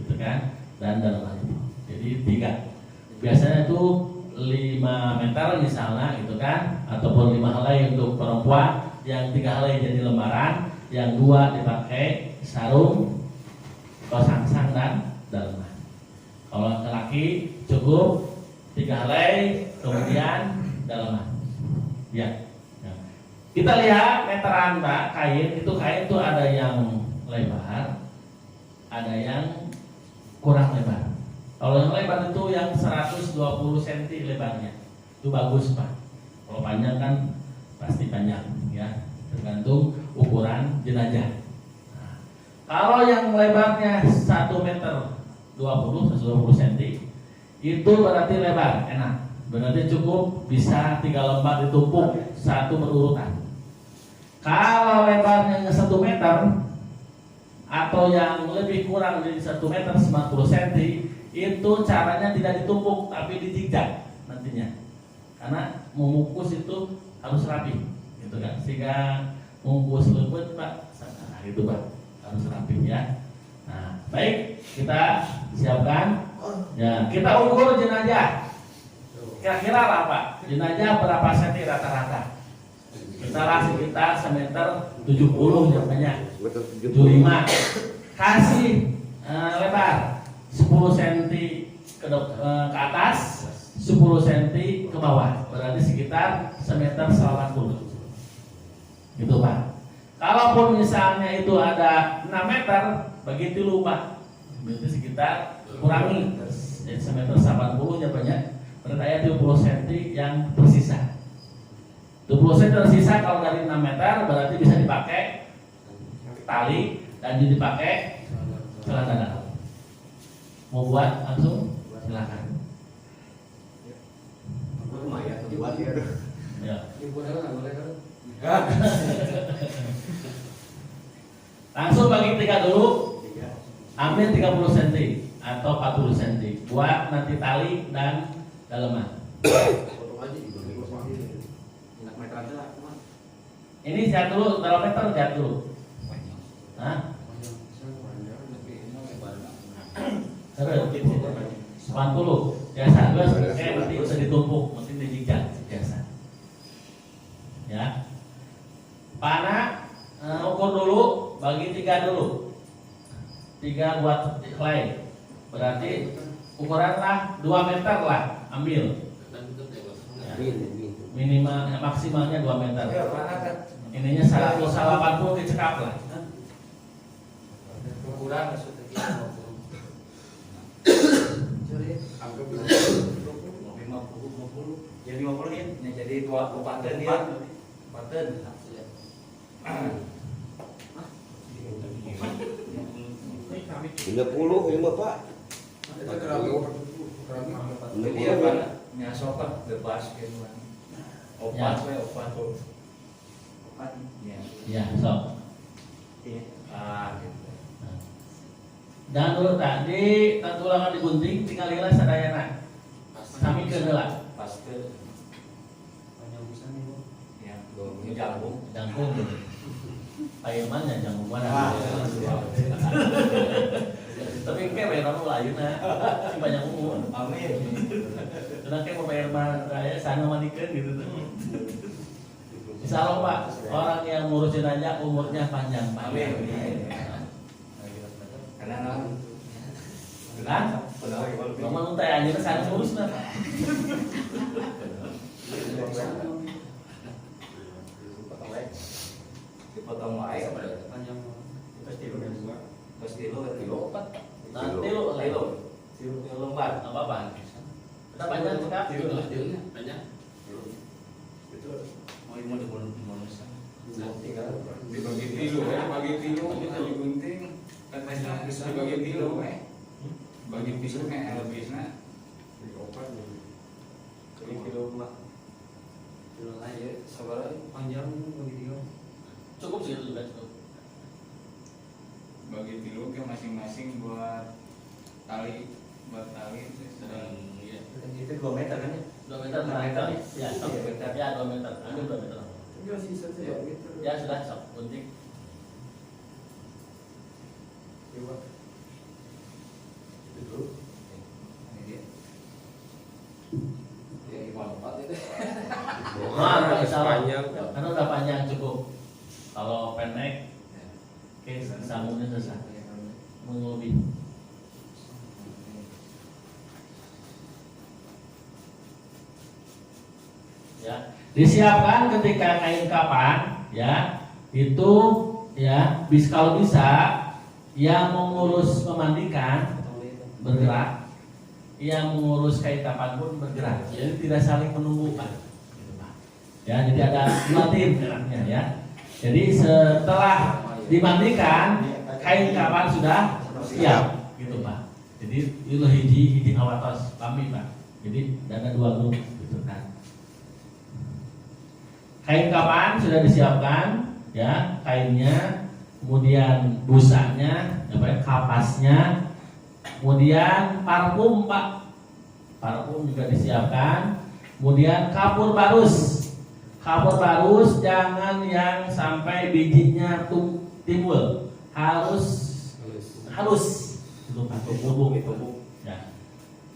gitu kan, dan daleman itu. Jadi 3. Biasanya itu 5 meter misalnya, gitu kan, ataupun 5 helai untuk perempuan, yang 3 helai jadi lembaran, yang 2 dipakai sarung, pasangsang dan daleman. Kalau laki-laki cukup 3 helai, kemudian daleman. Ya. Kita lihat meteran Pak, kain itu ada yang lebar, ada yang kurang lebar. Kalau yang lebar itu yang 120 cm lebarnya, itu bagus Pak. Kalau panjang kan pasti panjang, ya, tergantung ukuran jenazah. Nah, kalau yang lebarnya 1 meter 120 cm, itu berarti lebar, enak. Berarti cukup bisa 3 lembar ditumpuk satu berurutan. Kalau lebarnya 1 meter atau yang lebih kurang dari 1 meter 90 cm, itu caranya tidak ditumpuk tapi dijijak nantinya. Karena mengukus itu harus rapi, gitu kan. Sehingga mengukus lembut Pak, nah, gitu Pak, harus rapi ya. Nah, baik, kita siapkan. Ya, kita ukur jenazah. Kira-kira lah Pak, jenazah berapa senti rata-rata? Kita lah sekitar semeter 70 banyak, 75. Kasih lebar 10 cm ke atas, 10 cm ke bawah, berarti sekitar semeter 80. Gitu Pak. Kalaupun misalnya itu ada 6 meter, bagi 3 Pak, berarti sekitar kurangi semeter 80 banyak. Berarti 20 cm yang tersisa. 20 cm tersisa kalau dari 6 meter berarti bisa dipakai tali dan dipakai celana dalam. Mau buat langsung silakan. Lumayan buat ya. Ya. Langsung bagi 3 dulu. Ambil 30 cm atau 40 cm. Buat nanti tali dan daleman. Ini jatuh dulu, berapa meter jatuh? Hah? 80. Biasa, kayak nanti bisa ditumpuk, mungkin dijijak biasa. Ya. Panah ukur dulu, bagi 3 dulu. 3 buat helai. Berarti ukuranlah 2 meter lah, ambil. Ya. Minimal, maksimalnya 2 meter. Ininya 180 dicekap lah. Ukuran maksudnya 50. Jadi 50 ya. Jadi 2 paten ya. Paten. 50 ini Bapak. Jadi apa? Nyasokan bebas gitu kan. Opat. Ya, sok. Gitu. Dan dulu tadi tulangan digunting tinggal lilas sadayana. Kami ke heula. Paste. Ya, jangkung. Jangkung. Payeman ya jangkung mana? Tapi kayak bayar kamu lain banyak umur. Amin. Karena kayak mau bayar kayak sana mandikan gitu tuh. Insya Allah Pak, orang yang ngurus jenazah umurnya panjang Pak. Amin. Karena kan? Ngomong untuk aja sana ngurus lah. Dipotong wae panjang terus kilo 4. Nanti lu lembar apa-apa. Kita panjang cekap banyak. Mau dimonus. Dibagi tilu ya, bagi tilu kita digunting. Katanya bisa dibagi tilu bagi pisaunya lebihnya. Kilo mak. Kilo aja, sabar panjang bagi 3. Cukup sih juga cukup. Bagi tilu ke masing-masing buat tali sedang Iya. Itu 2 meter kan ya? 2 meter per meter ya. Oke, ya 2 meter. Ambil 2 meter. Ya sudah sok gunting. Itu dulu. Ini dia. Ya gimana Pak itu? Nah, panjang. Karena udah panjang cukup. Kalau pendek, oke, sambungnya selesai. Lebih. Ya, disiapkan ketika kain kapan, ya, itu ya, kalau bisa yang mengurus memandikan bergerak, yang mengurus kain kapan pun bergerak. Jadi tidak saling menunggu, Pak. Gitu, Pak. Ya, jadi ada 2 tim enaknya ya. Jadi setelah dimandikan, kain kapan sudah siap, gitu Pak. Jadi itu hiji awatos kami Pak. Jadi ada 2 grup, gitu kan. Kain kapan sudah disiapkan, ya, kainnya, kemudian busanya, kapasnya, kemudian parfum Pak, parfum juga disiapkan, kemudian kapur barus. Kapur barus jangan yang sampai bijinya timbul, harus itu Pak, tubuh ya,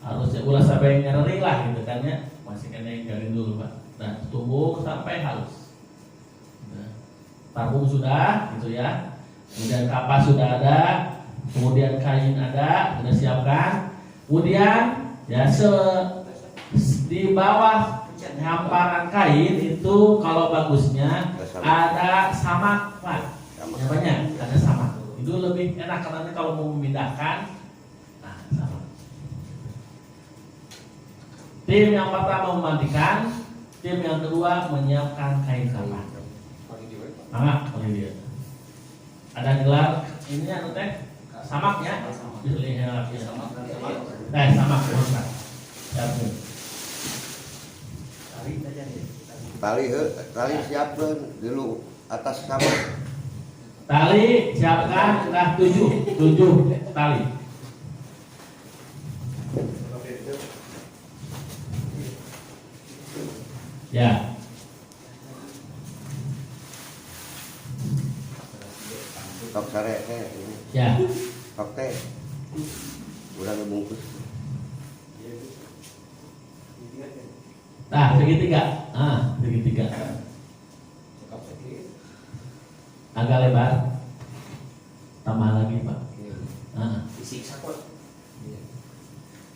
harus ya ulah sampai nyeri lah gitu kan ya, masih kena yang garing dulu Pak. Nah, tubuh sampai halus. Nah, parfum sudah gitu ya, kemudian kapas sudah ada, kemudian kain ada, sudah siapkan, kemudian ya di bawah hamparan kain itu kalau bagusnya ada samak Pak, yang banyak ada samak, itu lebih enak karena kalau mau memindahkan, nah samak. Tim yang pertama memandikan, tim yang kedua menyiapkan kain kapan. Pakai dia. Ada gelar ini anu teh samak ya. Lihat ya. Samak Pak. Tali siapkan dulu atas sama. Tali siapkan udah 7 tali. Ya. Tok sare teh. Ya. Tok teh. Udah ngebungkus. Nah, segitiga. Segitiga. Agak lebar. Tambah lagi, Pak. Disiksa kok.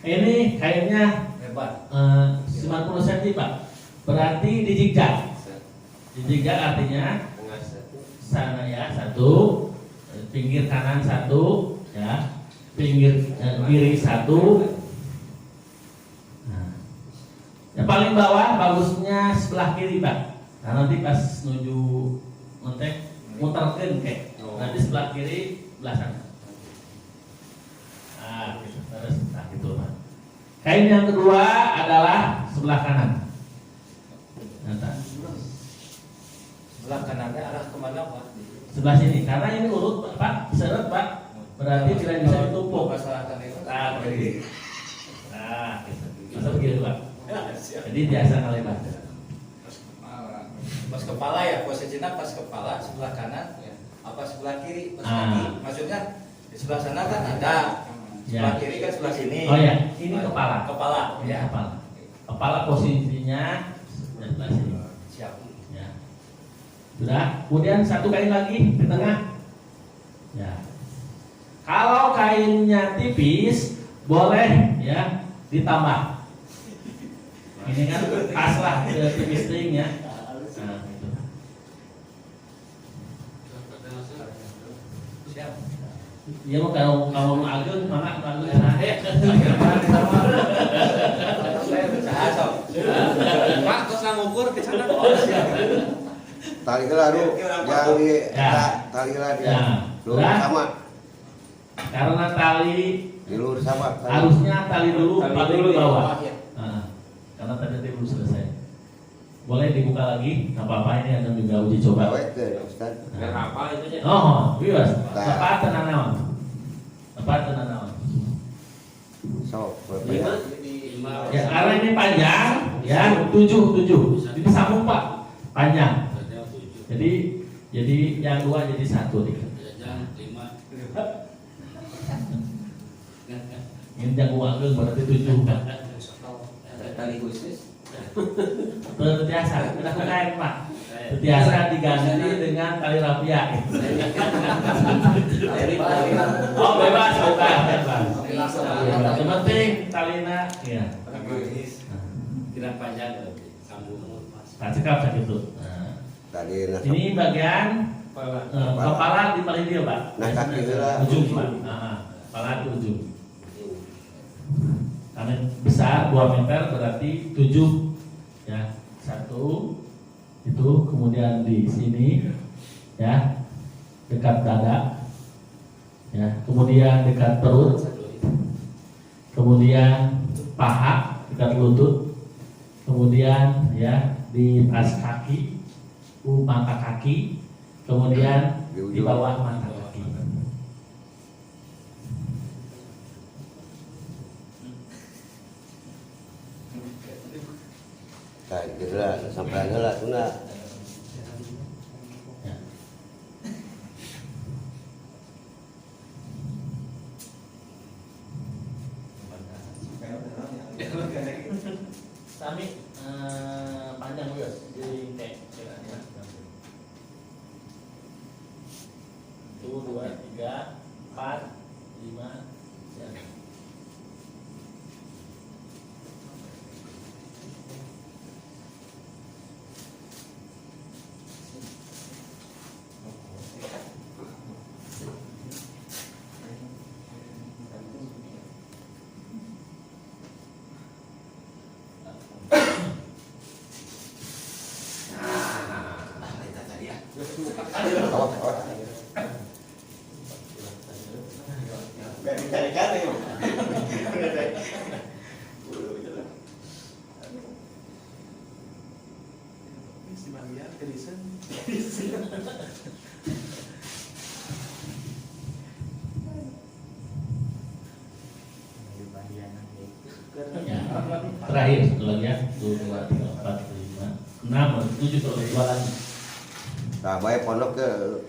Ini kainnya Lebar. 90 cm, Pak. Berarti dijigzag. Dijigzag artinya sana ya 1, pinggir kanan 1, ya. Pinggir kiri 1. Yang paling bawah bagusnya sebelah kiri Pak. Nah, nanti pas menuju ngontek muterkeun kayak. Nanti sebelah kiri sebelah sana. Nah, gitu. Terus nah gitu Pak. Kain yang kedua adalah sebelah kanan. Nah, Sebelah kanannya arah kemana Pak? sebelah sini. Karena ini urut Pak, seret Pak. Berarti tidak bisa ditumpuk. Masalahkan itu. Nah, begini. Nah, gitu. Masa begitu Pak. Jadi biasa ngelebar. Pas kepala ya, posisinya pas kepala sebelah kanan, apa sebelah kiri, pas kaki. Maksudnya di sebelah sana kan ada, sebelah kiri kan sebelah sini. Oh ya, ini kepala. Kepala, Ini ya. kepala. Kepala posisinya sebelah sini. Siap. Ya. Sudah. Kemudian satu kain lagi di tengah. Ya. Kalau kainnya tipis, boleh ya ditambah. Ini kan pas lah tipis ting ya. Nah, gitu. Siap. Iya mau kalau ageng mana ageng Pak, terus ngukur ke sana. Tali lalu yang di tali lagi lurus sama. Karena tali Dilurus sama. harusnya tali dulu Tali paling dulu ke bawah. ya. Karena tadi belum selesai. boleh dibuka lagi, nggak apa-apa, ini akan juga uji coba. Bawa ke Ustaz. Biar apa itu aja. Oh, bebas. Tepat tenan naon. Tepat tenan naon. Sok. Ya, karena ini panjang, ya 7. Ini sambung Pak, panjang. Jadi yang 2 jadi 1 nih. Ini yang uang berarti 7 Pak. Tali khusus. Terbiasa, kita kain Pak. Terbiasa diganti dengan tali rafia. Oh bebas, bukan bebas. Yang penting talina, ya. Tidak panjang sambung. Tak cekap sakit itu. Tadi Ini bagian kepala di paling dia Pak. Nah, kaki heula. Ujung Pak. Kepala di ujung. Karena besar 2 meter berarti 7 ya. 1 itu, kemudian di sini ya dekat dada ya, kemudian dekat perut, kemudian paha dekat lutut, kemudian ya di atas kaki, mata kaki, kemudian di bawah mata kaki. Kayak gitu lah, sampai lah tuna. Sami panjang juga di T. 1, 2, 3, 4, 5, 6. Ya, terakhir satu lagi ya, 1, 2, 3, 4, 5, 6, 7 kalau 2 lagi. Nah, baik pondok ke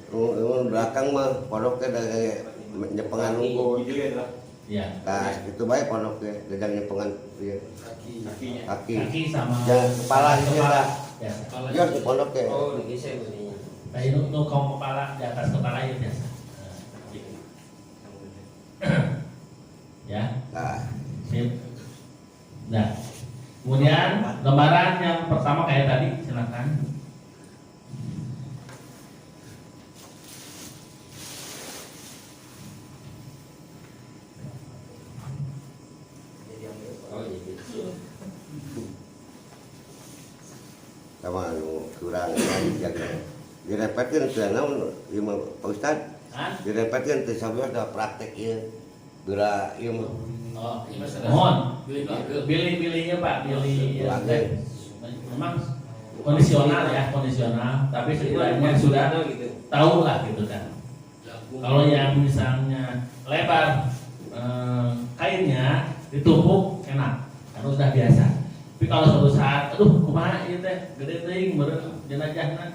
belakang mah pondok ke dari nyepengan unggul. Ya. Nah, itu baik pondok ke dari nyepengan ya. Kaki. Kaki sama Ya, kepala itu kepala. ya. Ya. Ya di pondok ke. Oh, digeser begini. Nah, ini untuk kaum kepala di atas kepala ya biasa. Ya. Nah, Sip. Nah, kemudian lembaran yang pertama kayak tadi, silakan. Oh, gitu. sama kurang yang direpetkan ke naon ieu mah Pak Ustad. Direpetkan teh sabda ada praktek ieu. Geura ieu mah. Oh, mohon. Pilih-pilihnya Pak, pilih ya, memang kondisional ya, kondisional, tapi setidaknya sudah tahu lah gitu kan. Kalau yang misalnya lebar kainnya ditumpuk enak, karena sudah biasa. Tapi kalau suatu saat, aduh kumaha ieu teh gede teuing meureun jenazahna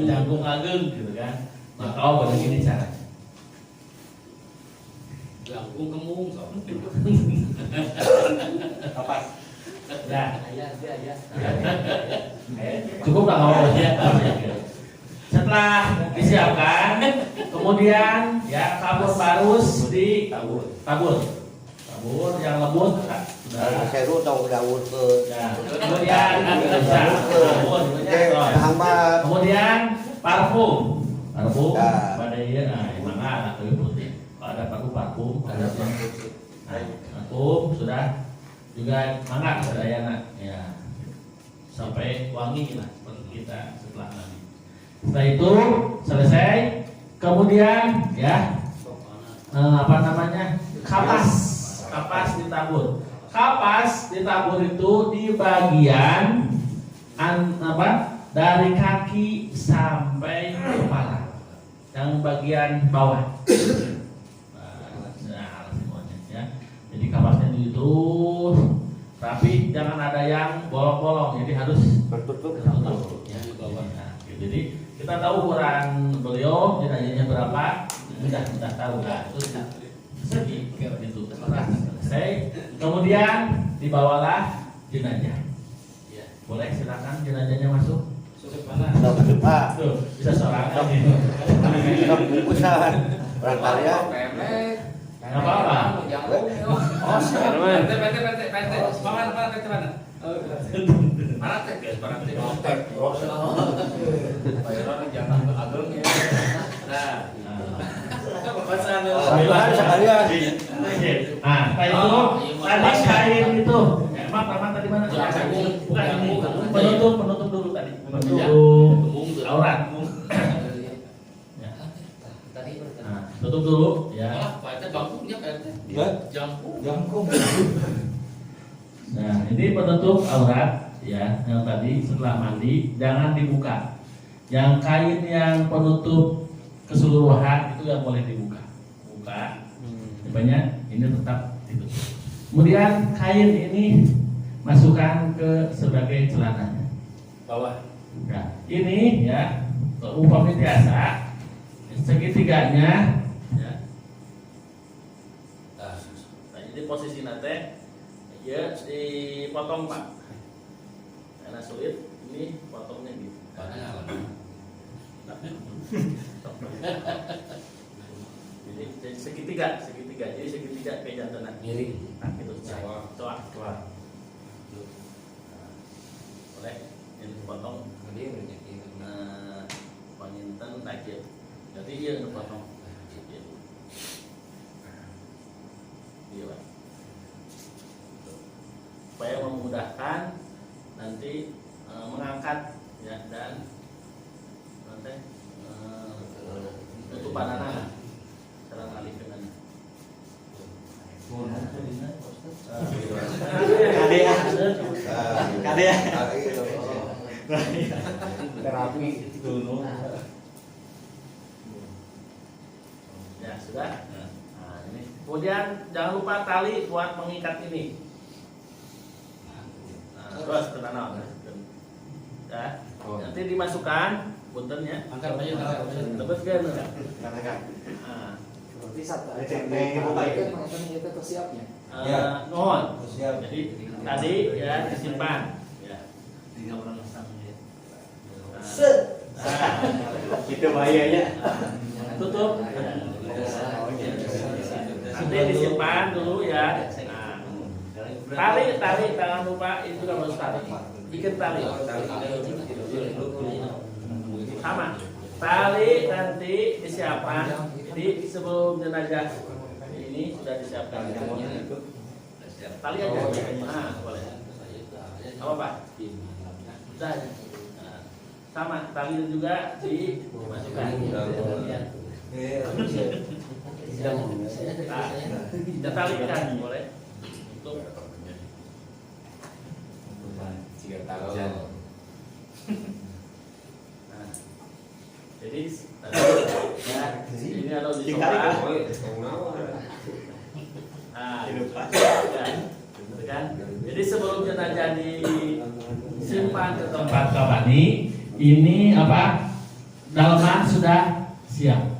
jangkung ageng gitu kan. Maka begini caranya. Jangkung kemung Kapas. Nah, Ayah. cukup lah kalau ya. Setelah disiapkan, kemudian ya tabur barus di tabur yang lembut sudah. Seru tong dawur ke. Ya, kemudian bisa tabur, Hambat. kemudian parfum Ya. pada iya, nah emang ada kayu putih. Kalau ada parfum, ada parfum sudah juga mangga sedayana ya sampai wangi lah seperti kita setelah mandi. Setelah itu selesai, kemudian ya kapas ditabur itu di bagian dari kaki sampai kepala, yang bagian bawah. Nah, semuanya ya. Jadi kapasnya terus tapi jangan ada yang bolong-bolong, jadi harus tertutup. ya. Nah, jadi kita tahu ukuran beliau jenazahnya berapa, sudah tahu lah. Itu segi gitu. Selesai. Kemudian dibawalah jenazah. Ya, boleh silakan jenazahnya masuk. Tuh, bisa sorangan gitu. Bungkusan barangkali ya. Enggak apa-apa. Oh, sekarang. Pente. Mana? Mana teh, guys? Mana teh? Bayaran jangan ageng ya. Nah. Sekalian sekalian. Nah, kayak itu tadi kain itu. Emang tadi mana? Bukan ini. Penutup dulu tadi. Penutup aurat. Ya. Nah, tutup dulu ya. Jangkung. Nah, ini penutup aurat ya, yang tadi setelah mandi jangan dibuka. Yang kain yang penutup keseluruhan itu yang boleh dibuka. Banyak ini tetap ditutup. Kemudian kain ini masukkan ke sebagai celananya. Bawah. Nah, ini ya umpamanya biasa segitiganya ya. Nah, ini posisi nate ya dipotong Pak. Karena sulit ini potongnya gitu. Jadi segitiga jadi segitiga ke jantan miring. Nah, gitu. Coak. Boleh ini potong. Penginten nakir. Jadi dia potong. Iya, Pak. Supaya memudahkan nanti mengangkat ya dan nanti tutupan anak sekarang alih dengan Terapi dulu. ya sudah. Nah, ini kemudian jangan lupa tali buat mengikat ini. Terus ke tanah ya. Nanti dimasukkan puntennya. Angkat aja. Tebus kan? Kita tersiapnya. Mohon. Jadi tadi ya disimpan. Ya. Itu bahayanya. Tutup. Nanti disimpan dulu ya. Tali jangan lupa itu juga harus tali. Bikin tali. Sama. Tali nanti disiapkan. Jadi sebelum jenazah ini sudah disiapkan. Tali aja. Nah, boleh. Apa Pak? Sudah. Nah, sama tali juga dimasukkan. Nah, talikan boleh. Untuk nah, jadi ya, ini ada di sofa. Kan? Jadi sebelum jenazah disimpan ke tempat kafani, ini apa? Dalaman sudah siap.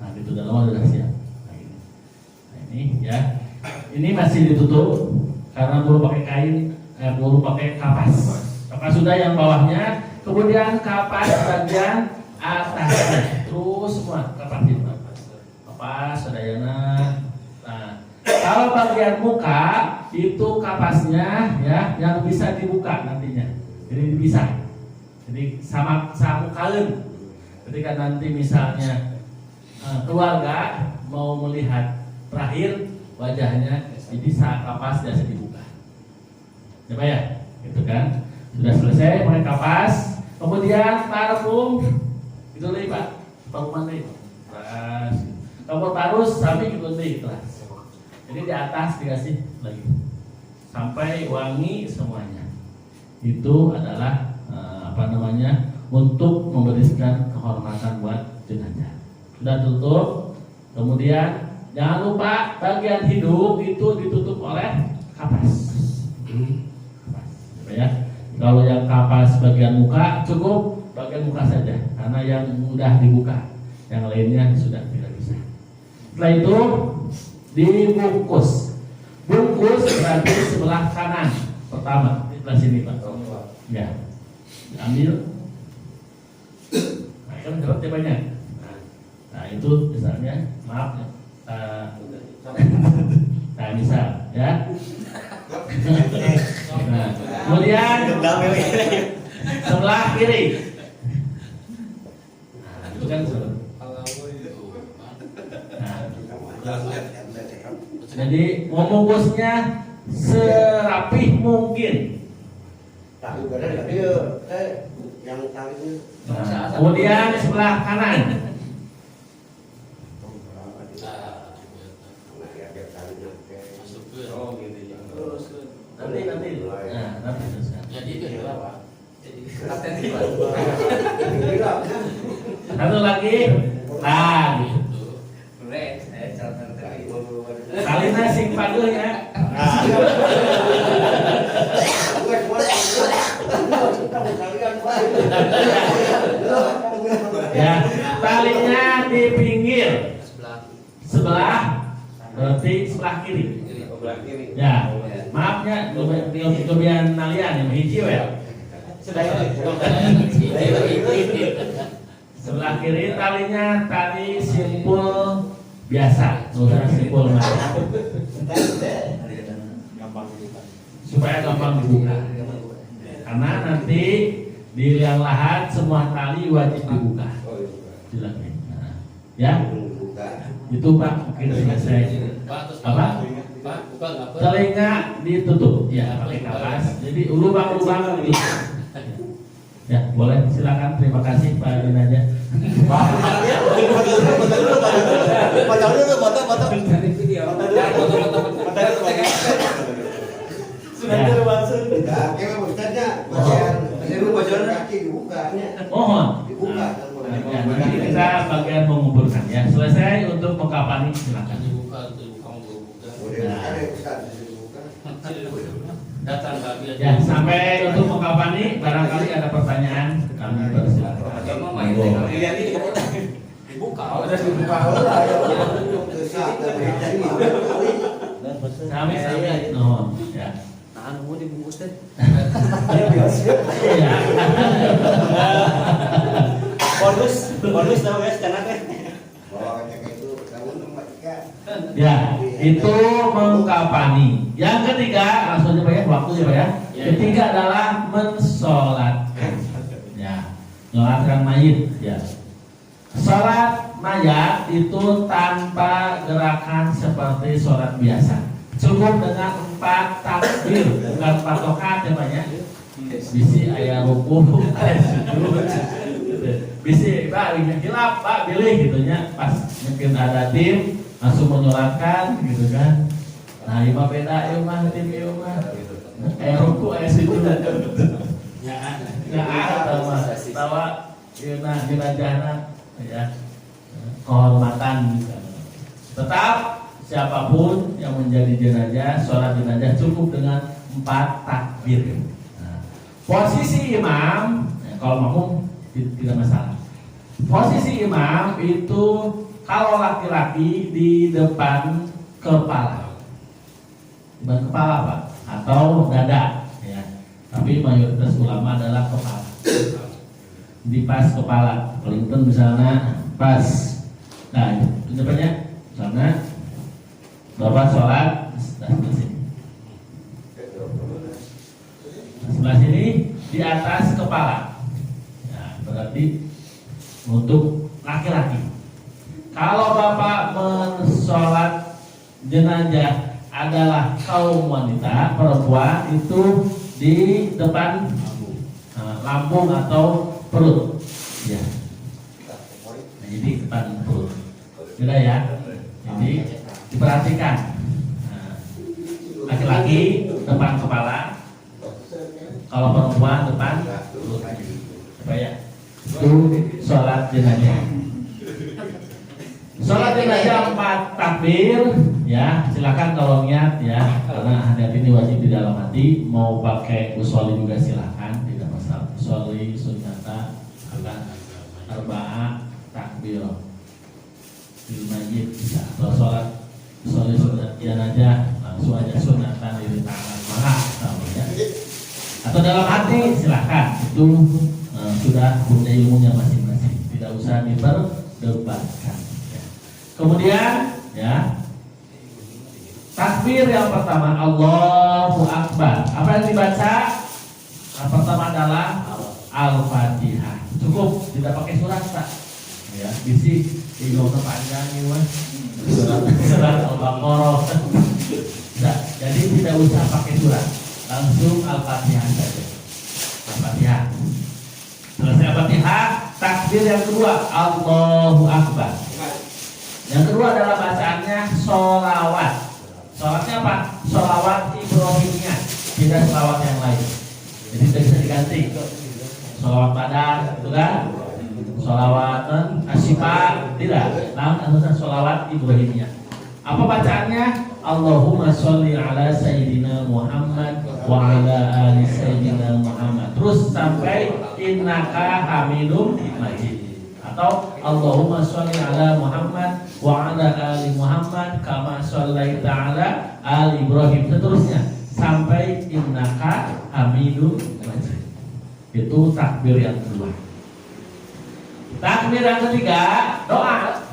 Nah, itu dalaman sudah siap. Nah, ini ya. Ini masih ditutup karena belum pakai kain, belum pakai kapas. Kapas sudah yang bawahnya, kemudian kapas bagian atasnya. Terus semua kapas itu. Kapas sadayana. Nah, kalau bagian muka itu kapasnya ya yang bisa dibuka nantinya. Jadi bisa. Jadi sama kalian. Ketika nanti misalnya keluarga mau melihat terakhir wajahnya, jadi kapas biasa dibuka. Coba ya, gitu kan? Sudah selesai pakai kapas, kemudian parfum itu lagi Pak, parfum mandi. Keras. Kalau parus sampai gitu nih keras. Jadi di atas dikasih lagi sampai wangi semuanya. Itu adalah untuk memberikan kehormatan buat jenazah. Sudah tutup, kemudian jangan lupa bagian hidung itu ditutup oleh kapas. Ya, kalau yang kapas bagian muka cukup bagian muka saja, karena yang mudah dibuka, yang lainnya sudah tidak bisa. Setelah itu dibungkus. Bungkus berarti sebelah kanan pertama, di sebelah sini Pak. Ya, ambil. Nah, kan gerotnya banyak. Nah itu misalnya, maaf ya, nah misal ya. Nah, kemudian sebelah kiri. Nah, itu kan sebelah. Jadi membungkusnya serapih mungkin. Tapi benar tadi yang talinya. Nah, kemudian sebelah kanan. Oh gitu ya. Terus Nanti. Nah, nanti teruskan. Jadi itu apa? Satu lagi. Nah, gitu. Salina sing paduh ya. Ya, talinya di pinggir sebelah berarti sebelah kiri. Ya, maafnya kemudian nalian yang hijau ya. Sebelah kiri talinya tali simpul biasa, bukan simpul macam. Supaya gampang dibuka. Karena nanti di liang lahat semua tali wajib dibuka. Silakan. Nah, ya. Itu Pak mungkin selesai. Apa? Pak, buka nggak apa? Telinga ditutup, ya pakai kapas. Jadi lubang-lubang ditutup. Ya, boleh silakan. Terima kasih Pak Jenazah. Mohon. Ya, nanti kita bagian mengumpulkan ya. Selesai untuk mengkapani silakan. Dibuka untuk datang lagi. Ya, sampai untuk mengkapani barangkali ada pertanyaan kami persilakan. Dibuka. Kami mohon ya. tahan mau dibungkus deh. Iya. bonus tahu guys karena Ya, itu mengkapani. Yang ketiga, langsung aja Pak ya, waktunya Pak ya. Ketiga adalah mensolatkan. Ya, mensolatkan mayit. Ya, sholat mayat itu tanpa gerakan seperti sholat biasa. Cukup dengan 4 takbir, bukan 4 rakaat ya Pak ya. Bisi ayah rukuh, bisi Pak hilap Pak pilih gitunya. Pas mungkin ada tim langsung menyolatkan gitu kan. Nah, ima beda ima tim ima. Ruku situ. Ya ada tawa jenazahna ya. Kehormatan gitu. Tetap siapapun yang menjadi jenazah, sholat jenazah cukup dengan 4 takbir. Nah, posisi imam, ya, kalau makmum tidak masalah. Posisi imam itu kalau laki-laki di depan kepala, Pak, atau dada, ya. Tapi mayoritas ulama adalah kepala. Di pas kepala, Clinton misalnya pas. Nah, itu depannya, misalnya Bapak sholat sebelah sini. Sebelah sini di atas kepala. Ya, berarti untuk laki-laki. Kalau Bapak mensolat jenazah adalah kaum wanita, perempuan itu di depan lambung atau perut. Ya. Nah, jadi depan perut. Sudah ya. Jadi diperhatikan. Laki-laki depan kepala, kalau perempuan depan perut. supaya itu sholat jenazah. Sholat jenazah 4 takbir, ya silakan kalau niat ya, karena hati ini wajib di dalam hati. Mau pakai usholi juga silakan, tidak masalah. Usholi sunnata arba'ah takbir di masjid bisa. Kalau sholat usholi sunat jenazah langsung aja sunatan di tangan mana, ya. Atau dalam hati silakan, itu sudah punya ilmunya masing-masing, tidak usah diperdebatkan. Kemudian ya takbir yang pertama Allahu Akbar. Apa yang dibaca? Yang pertama adalah Al-Fatihah. Cukup, tidak pakai surat Pak. Ya, bisik di nggak panjang nih Mas. Surat Al-Baqarah. Nah, jadi tidak usah pakai surat. Langsung Al-Fatihah saja. Al-Fatihah. Selesai Al-Fatihah, takbir yang kedua Allahu Akbar. Yang kedua adalah bacaannya sholawat. Sholawatnya apa? Sholawat Ibrahimiyah, tidak sholawat yang lain. Jadi tidak bisa diganti. Sholawat badan, itu kan? Sholawat asyifa, tidak. Namun sholawat Ibrahimiyah. Apa bacaannya? Allahumma sholli ala Sayyidina Muhammad wa ala ali Sayyidina Muhammad. Terus sampai innaka hamidum majid. Atau Allahumma sholli ala Muhammad wa ala ali Muhammad kama shallaita ala ali Ibrahim, seterusnya sampai innaka hamidum majid. Itu takbir yang kedua. Takbir yang ketiga doa.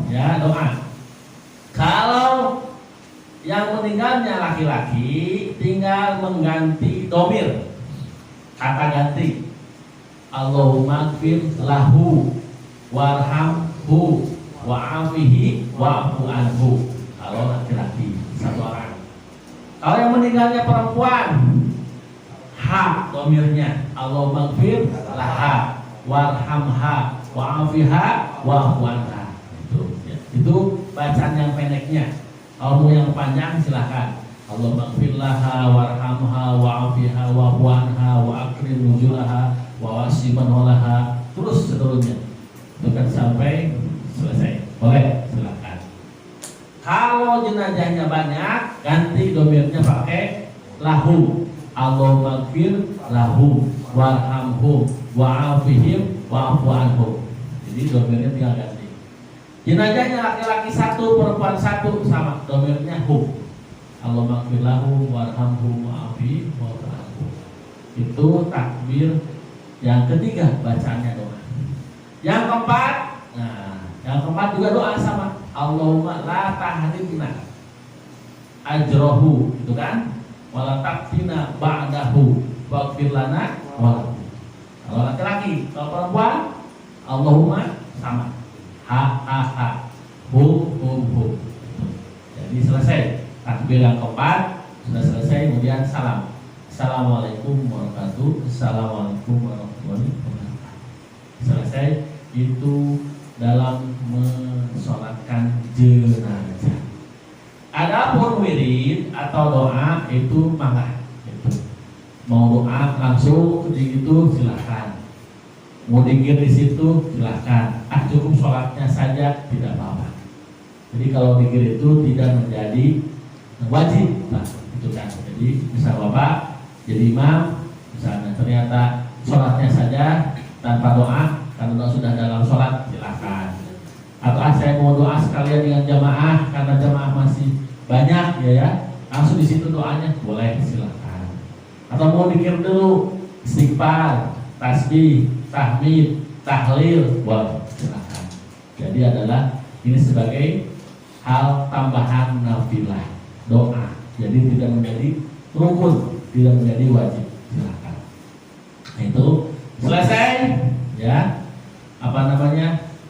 Ya doa. Kalau yang meninggalnya laki-laki tinggal mengganti domir, kata ganti. Allahumma gfir lahu warhamhu wa'afihi wa'fu anhu. Kalau laki-laki satu orang. Kalau yang meninggalnya perempuan, ha domirnya Allahumma gfir laha warhamha wa'afiha wa'fu anha. Itu bacaan yang pendeknya. Kalau mau yang panjang silahkan. Allahumma gfir laha warhamha wa'afiha wa'fu anha wa'akrim nuzulaha wa wasiban walaha, terus seterusnya. Itu kan sampai selesai. Boleh, silakan. Kalau jenazahnya banyak, ganti domirnya pakai lahu. Allahumma gfir lahu warhamhu wa'afihim wa'fu anhu. Jadi domirnya tinggal ganti. Jenazahnya laki-laki satu, perempuan satu, sama domirnya hu. Allahumma gfir lahu warhamhu wa'afihim wa'fu anhu. Itu takbir yang ketiga, bacaannya doa. Yang keempat, yang keempat juga doa sama. Allahumma la tahrimna ajrohu, itu kan? Wala taqtina ba'dahu waghfir lana walahu. Kalau laki-laki, kalau perempuan, Allahumma sama. Ha, hu. Jadi selesai takbir yang keempat, sudah selesai, kemudian salam. Assalamualaikum warahmatullahi wabarakatuh. Assalamualaikum warahmatullahi wabarakatuh. Selesai. Itu dalam mensolatkan jenazah. Adapun wirid atau doa itu mangga. Mau doa langsung di situ silahkan. Mau dikir di situ silahkan. Cukup sholatnya saja tidak apa-apa. Jadi kalau dikir itu tidak menjadi wajib, nah, itu kan. Jadi bisa bapak jadi imam, misalnya ternyata sholatnya saja tanpa doa, karena doa sudah dalam sholat, silakan. Atau saya mau doa sekalian dengan jamaah, karena jamaah masih banyak ya, langsung di situ doanya, boleh, silakan. Atau mau dikir dulu, istighfar, tasbih, tahmid, tahlil, boleh, silakan. Jadi adalah ini sebagai hal tambahan nafilah, doa. Jadi tidak menjadi rukun, tidak menjadi wajib, silakan. Nah, itu selesai ya,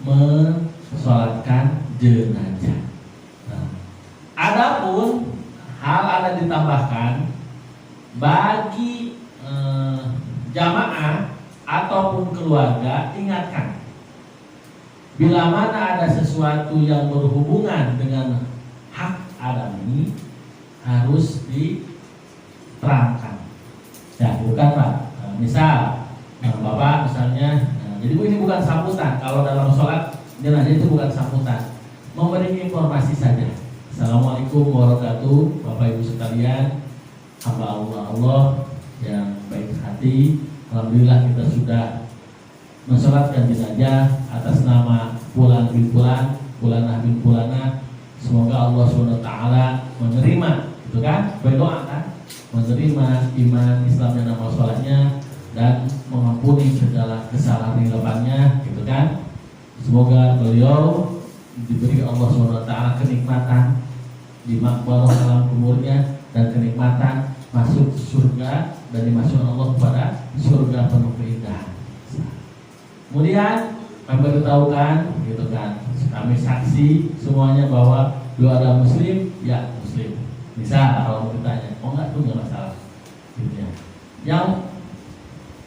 mensolatkan jenazah. Nah, adapun hal ada ditambahkan bagi jamaah ataupun keluarga, ingatkan bila mana ada sesuatu yang berhubungan dengan hak adami harus diterangkan. Ya, bukan Pak. Misal Bapak misalnya, jadi ini bukan sambutan. Kalau dalam sholat jenazah itu bukan sambutan, memberi informasi saja. Assalamualaikum warahmatullahi wabarakatuh, Bapak Ibu sekalian, hamba Allah yang baik hati. Alhamdulillah kita sudah mensolatkan jenazah atas nama Fulan bin Fulan, Fulanah bin Fulanah. Semoga Allah SWT menerima, itu kan, berdoa kan, menerima iman Islam dan amal sholatnya dan mengampuni segala kesalahan di depannya, gitu kan. Semoga beliau diberi Allah SWT kenikmatan di makbarah alam kuburnya dan kenikmatan masuk surga dan dimasukkan Allah kepada surga penuh keindahan. Kemudian kami beritahukan, gitu kan, kami saksi semuanya bahwa beliau ada muslim, ya muslim. Bisa kalau mau ditanya, oh enggak tuh nggak masalah. Gitu ya.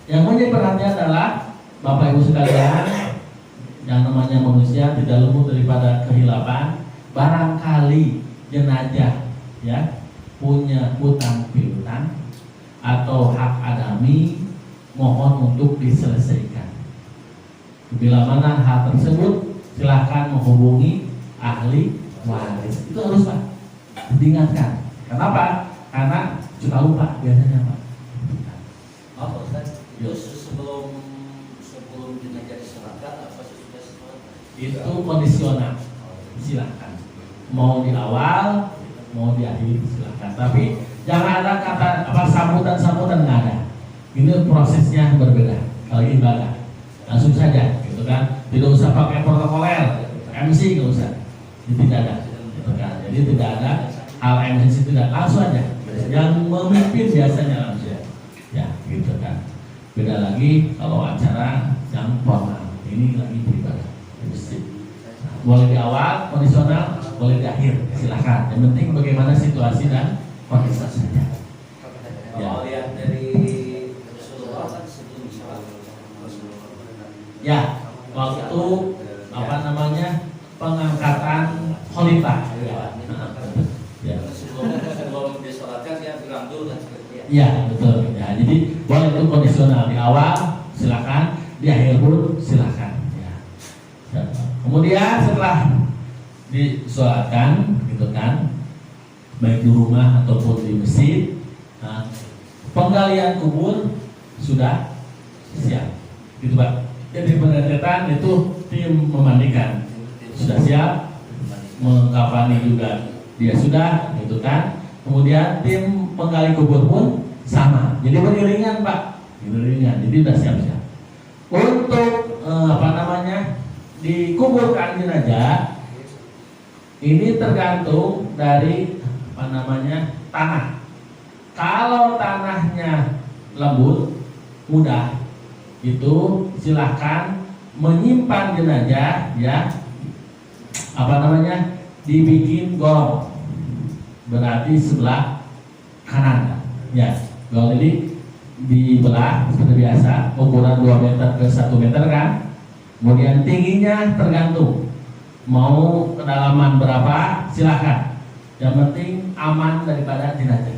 Yang menjadi perhatian adalah Bapak Ibu sekalian, yang namanya manusia tidak luput daripada kehilapan. Barangkali jenazah ya punya utang piutang atau hak adami, mohon untuk diselesaikan. Bila mana hal tersebut, silahkan menghubungi ahli waris. Itu harus Pak diingatkan. Kenapa? Karena suka lupa biasanya Pak. Apa Ustaz? Terus sebelum jenazah diserahkan apa sudah setelah? Itu kondisional. Silahkan. Mau di awal, mau di akhir silahkan. Tapi jangan ada kata apa sambutan nggak ada. Ini prosesnya berbeda. Kalau ibadah langsung saja, gitu kan. Tidak usah pakai protokoler, MC nggak usah. Itu tidak ada, gitu kan. Jadi tidak ada hal MC, tidak, langsung aja. Yang memimpin biasanya langsung ya, gitu kan. Beda lagi kalau acara yang formal. Ini lagi beribadah di masjid. Boleh di awal, kondisional, boleh di akhir, silahkan. Yang penting bagaimana situasi dan kondisi saja. Kalau lihat dari Rasulullah kan sebelum sholat. Ya, waktu apa namanya pengangkatan khalifah. Ya. Sebelum disolatkan dia bilang dulu kan seperti itu. Iya betul. Ya, jadi boleh itu kondisional di awal silakan, di akhir pun silakan. Ya. Kemudian setelah disolatkan, gitu kan, baik di rumah ataupun di masjid, nah, penggalian kubur sudah siap, gitu Pak. Jadi pendetetan itu tim memandikan sudah siap, mengkafani juga dia sudah, gitu kan. Kemudian tim penggali kubur pun sama. Jadi beriringan Pak, beriringan. Jadi sudah siap-siap. Untuk apa namanya dikuburkan jenazah ini tergantung dari apa namanya tanah. Kalau tanahnya lembut, mudah, itu silahkan menyimpan jenazah ya. Apa namanya dibikin gorong. Berarti sebelah kanan ya. Kalau jadi dibelah seperti biasa, ukuran 2 meter ke 1 meter kan. Kemudian tingginya tergantung mau kedalaman berapa, silahkan. Yang penting aman daripada jenazah.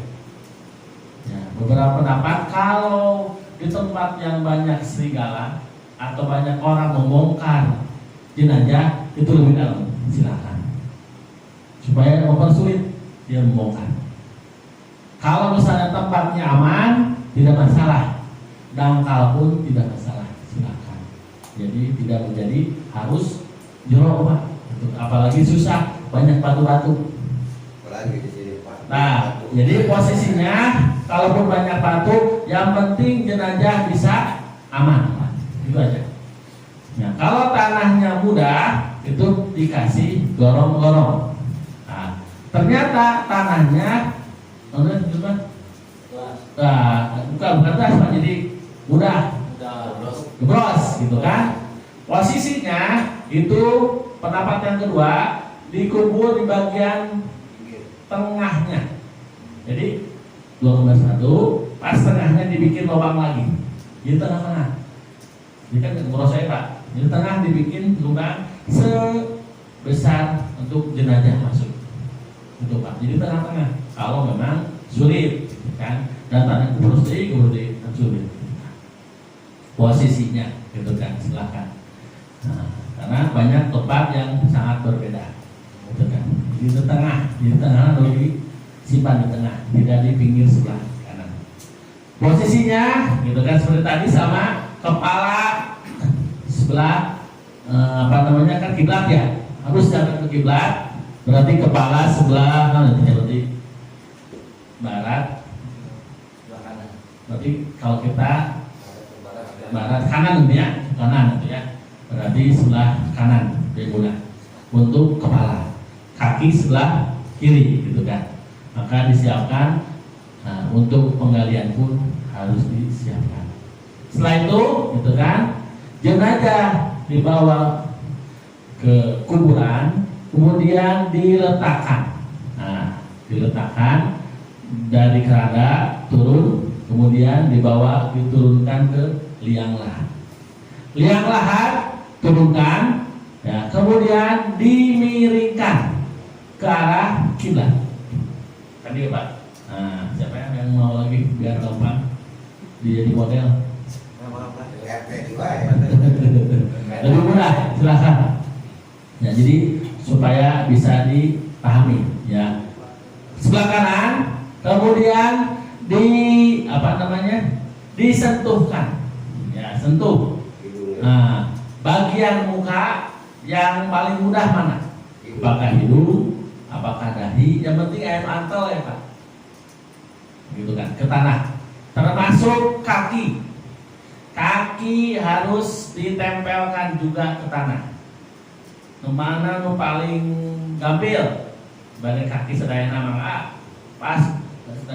Ya, beberapa pendapat kalau di tempat yang banyak serigala atau banyak orang membongkar jenazah itu lebih dalam, silahkan. Supaya mempersulit dia membongkar. Kalau misalnya tempatnya aman, tidak masalah. Dangkal pun tidak masalah, silakan. Jadi tidak menjadi harus jorok Pak. Apalagi susah, banyak batu-batu. Apalagi di sini Pak. Nah, jadi posisinya kalaupun banyak batu, yang penting jenazah bisa aman Pak. Itu aja. Nah, kalau tanahnya mudah, itu dikasih gorong-gorong. Nah, ternyata tanahnya bukan tas Pak, jadi mudah gebros gitu kan. Posisinya itu pendapat yang kedua dikubur di bagian tengahnya. Jadi 2,1 pas tengahnya dibikin lubang lagi di tengah-tengah. Ini kan gebros saya Pak. Di tengah dibikin lubang sebesar untuk jenazah masuk. Itu Pak. Jadi tengah-tengah. Kalau memang sulit kan, dan tanah kubur di kan sulit. posisinya, gitu kan, silakan. Nah, karena banyak tempat yang sangat berbeda, gitu kan. Di tengah atau disimpan di tengah, tidak di pinggir sebelah kanan. Posisinya, gitu kan, seperti tadi sama kepala sebelah kan kiblat ya, harus jangan ke kiblat, berarti kepala sebelah berarti barat, berarti kalau kita barat kanan gitu ya, berarti sebelah kanan digunakan untuk kepala, kaki sebelah kiri, gitu kan. Maka disiapkan. Nah, untuk penggalian pun harus disiapkan. Setelah itu, gitu kan, jenazah dibawa ke kuburan, kemudian diletakkan. Nah, diletakkan dari keranda turun, kemudian diturunkan ke liang lahat. Liang lahat turunkan, ya, kemudian dimiringkan ke arah kiblat. Tadi Pak. Nah, siapa yang mau lagi biar gampang dia jadi model? Lebih mudah, silakan. Ya, jadi supaya bisa dipahami, ya. Sebelah kanan, kemudian disentuhkan, ya, sentuh. Nah, bagian muka yang paling mudah mana? Apakah hidung, apakah dahi? Yang penting air mantel ya Pak, gitu kan, ke tanah. Termasuk kaki harus ditempelkan juga ke tanah. Mana nu paling gampil balik kaki sedayana mangga pas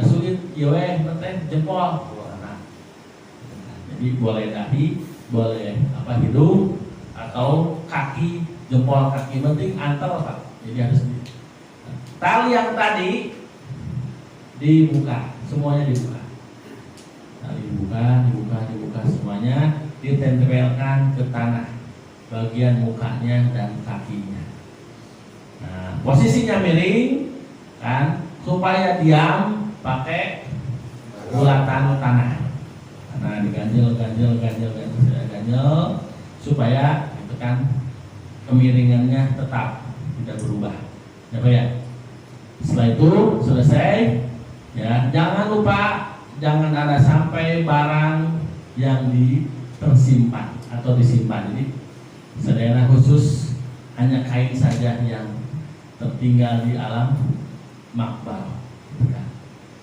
sulit yewe teh jempol. Nah, jadi boleh dahi, boleh hidung atau kaki, jempol kaki, penting antel Pak. Jadi harus tali yang tadi dibuka, semuanya dibuka. Tali dibuka semuanya, ditempelkan ke tanah bagian mukanya dan kakinya. Nah, posisinya miring kan, supaya diam pakai bulatan tanah. Nah, diganjel supaya itu kan kemiringannya tetap tidak berubah. Ya Pak ya. Setelah itu selesai, ya, jangan lupa jangan ada sampai barang yang tersimpan atau disimpan. Jadi sedayana khusus hanya kain saja yang tertinggal di alam makbar.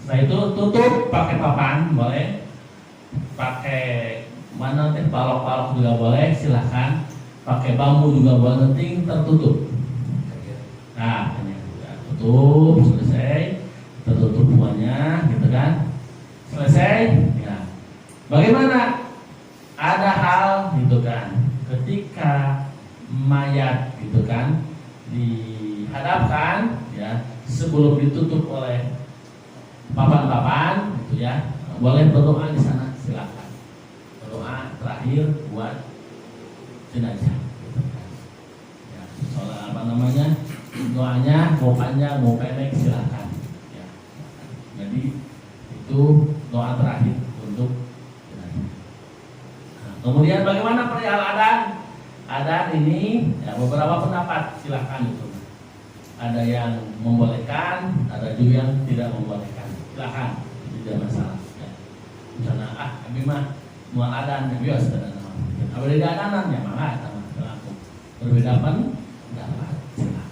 Setelah itu tutup pakai papan, boleh pakai mana teh balok-balok juga boleh, silahkan pakai bambu juga boleh, penting tertutup. Nah, tutup, selesai, tertutup semuanya, gitu kan, selesai. Ya, bagaimana? Ada hal, gitu kan, ketika mayat, gitu kan, dihadapkan, ya, sebelum ditutup oleh papan-papan, gitu ya, boleh berdoa di sana, silakan. Berdoa terakhir buat jenazah, gitu kan. Ya, soal doanya mau panjang mau pendek silakan. Ya. Jadi itu doa terakhir untuk jenazah. Nah, kemudian bagaimana perihal adan? Adan ini ya, beberapa pendapat, silakan itu. Ada yang membolehkan, ada juga yang tidak membolehkan. Silakan, tidak masalah. Ya. Misalnya kami mah mual adan, ya biasa ada nama. Beda adanan ya maka terlaku. Berbeda pendapat. Silakan.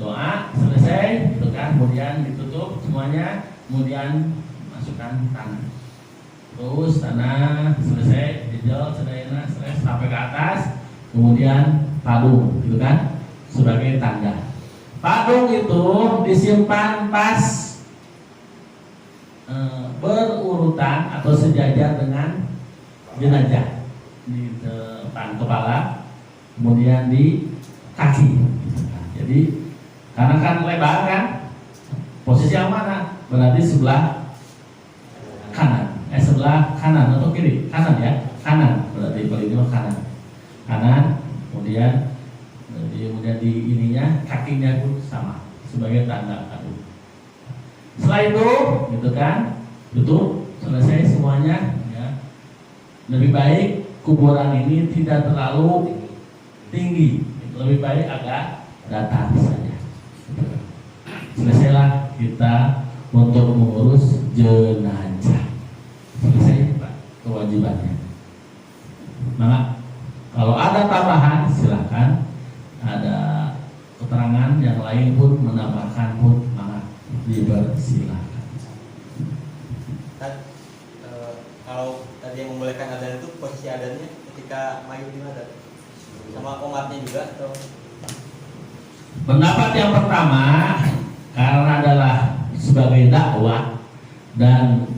Doa selesai, gitu kan, kemudian ditutup semuanya, kemudian masukkan tanah. Terus tanah selesai, dijel sedayana selesai sampai ke atas, kemudian padung, gitu kan, sebagai tanda. Padung itu disimpan pas berurutan atau sejajar dengan jenazah di depan kepala, kemudian di kaki. Jadi karena kan lebar kan, posisi yang mana? Berarti sebelah kanan, sebelah kanan atau kiri? Kanan ya, kanan. Berarti kalau ini kanan, kanan. Kemudian di ininya kakinya pun sama sebagai tanda kado. Setelah itu, gitu kan, tutup selesai semuanya. Ya. lebih baik kuburan ini tidak terlalu tinggi, lebih baik agak datar saja. Selesailah kita untuk mengurus jenazah. Selesai Pak kewajibannya. Maka kalau ada tambahan silakan, ada keterangan yang lain pun menambahkan pun maka dipersilakan. Kalau tadi yang membolehkan adzan itu posisi adzannya ketika mayit di mana? Sama umatnya juga atau? Pendapat yang pertama, karena adalah sebagai dakwah dan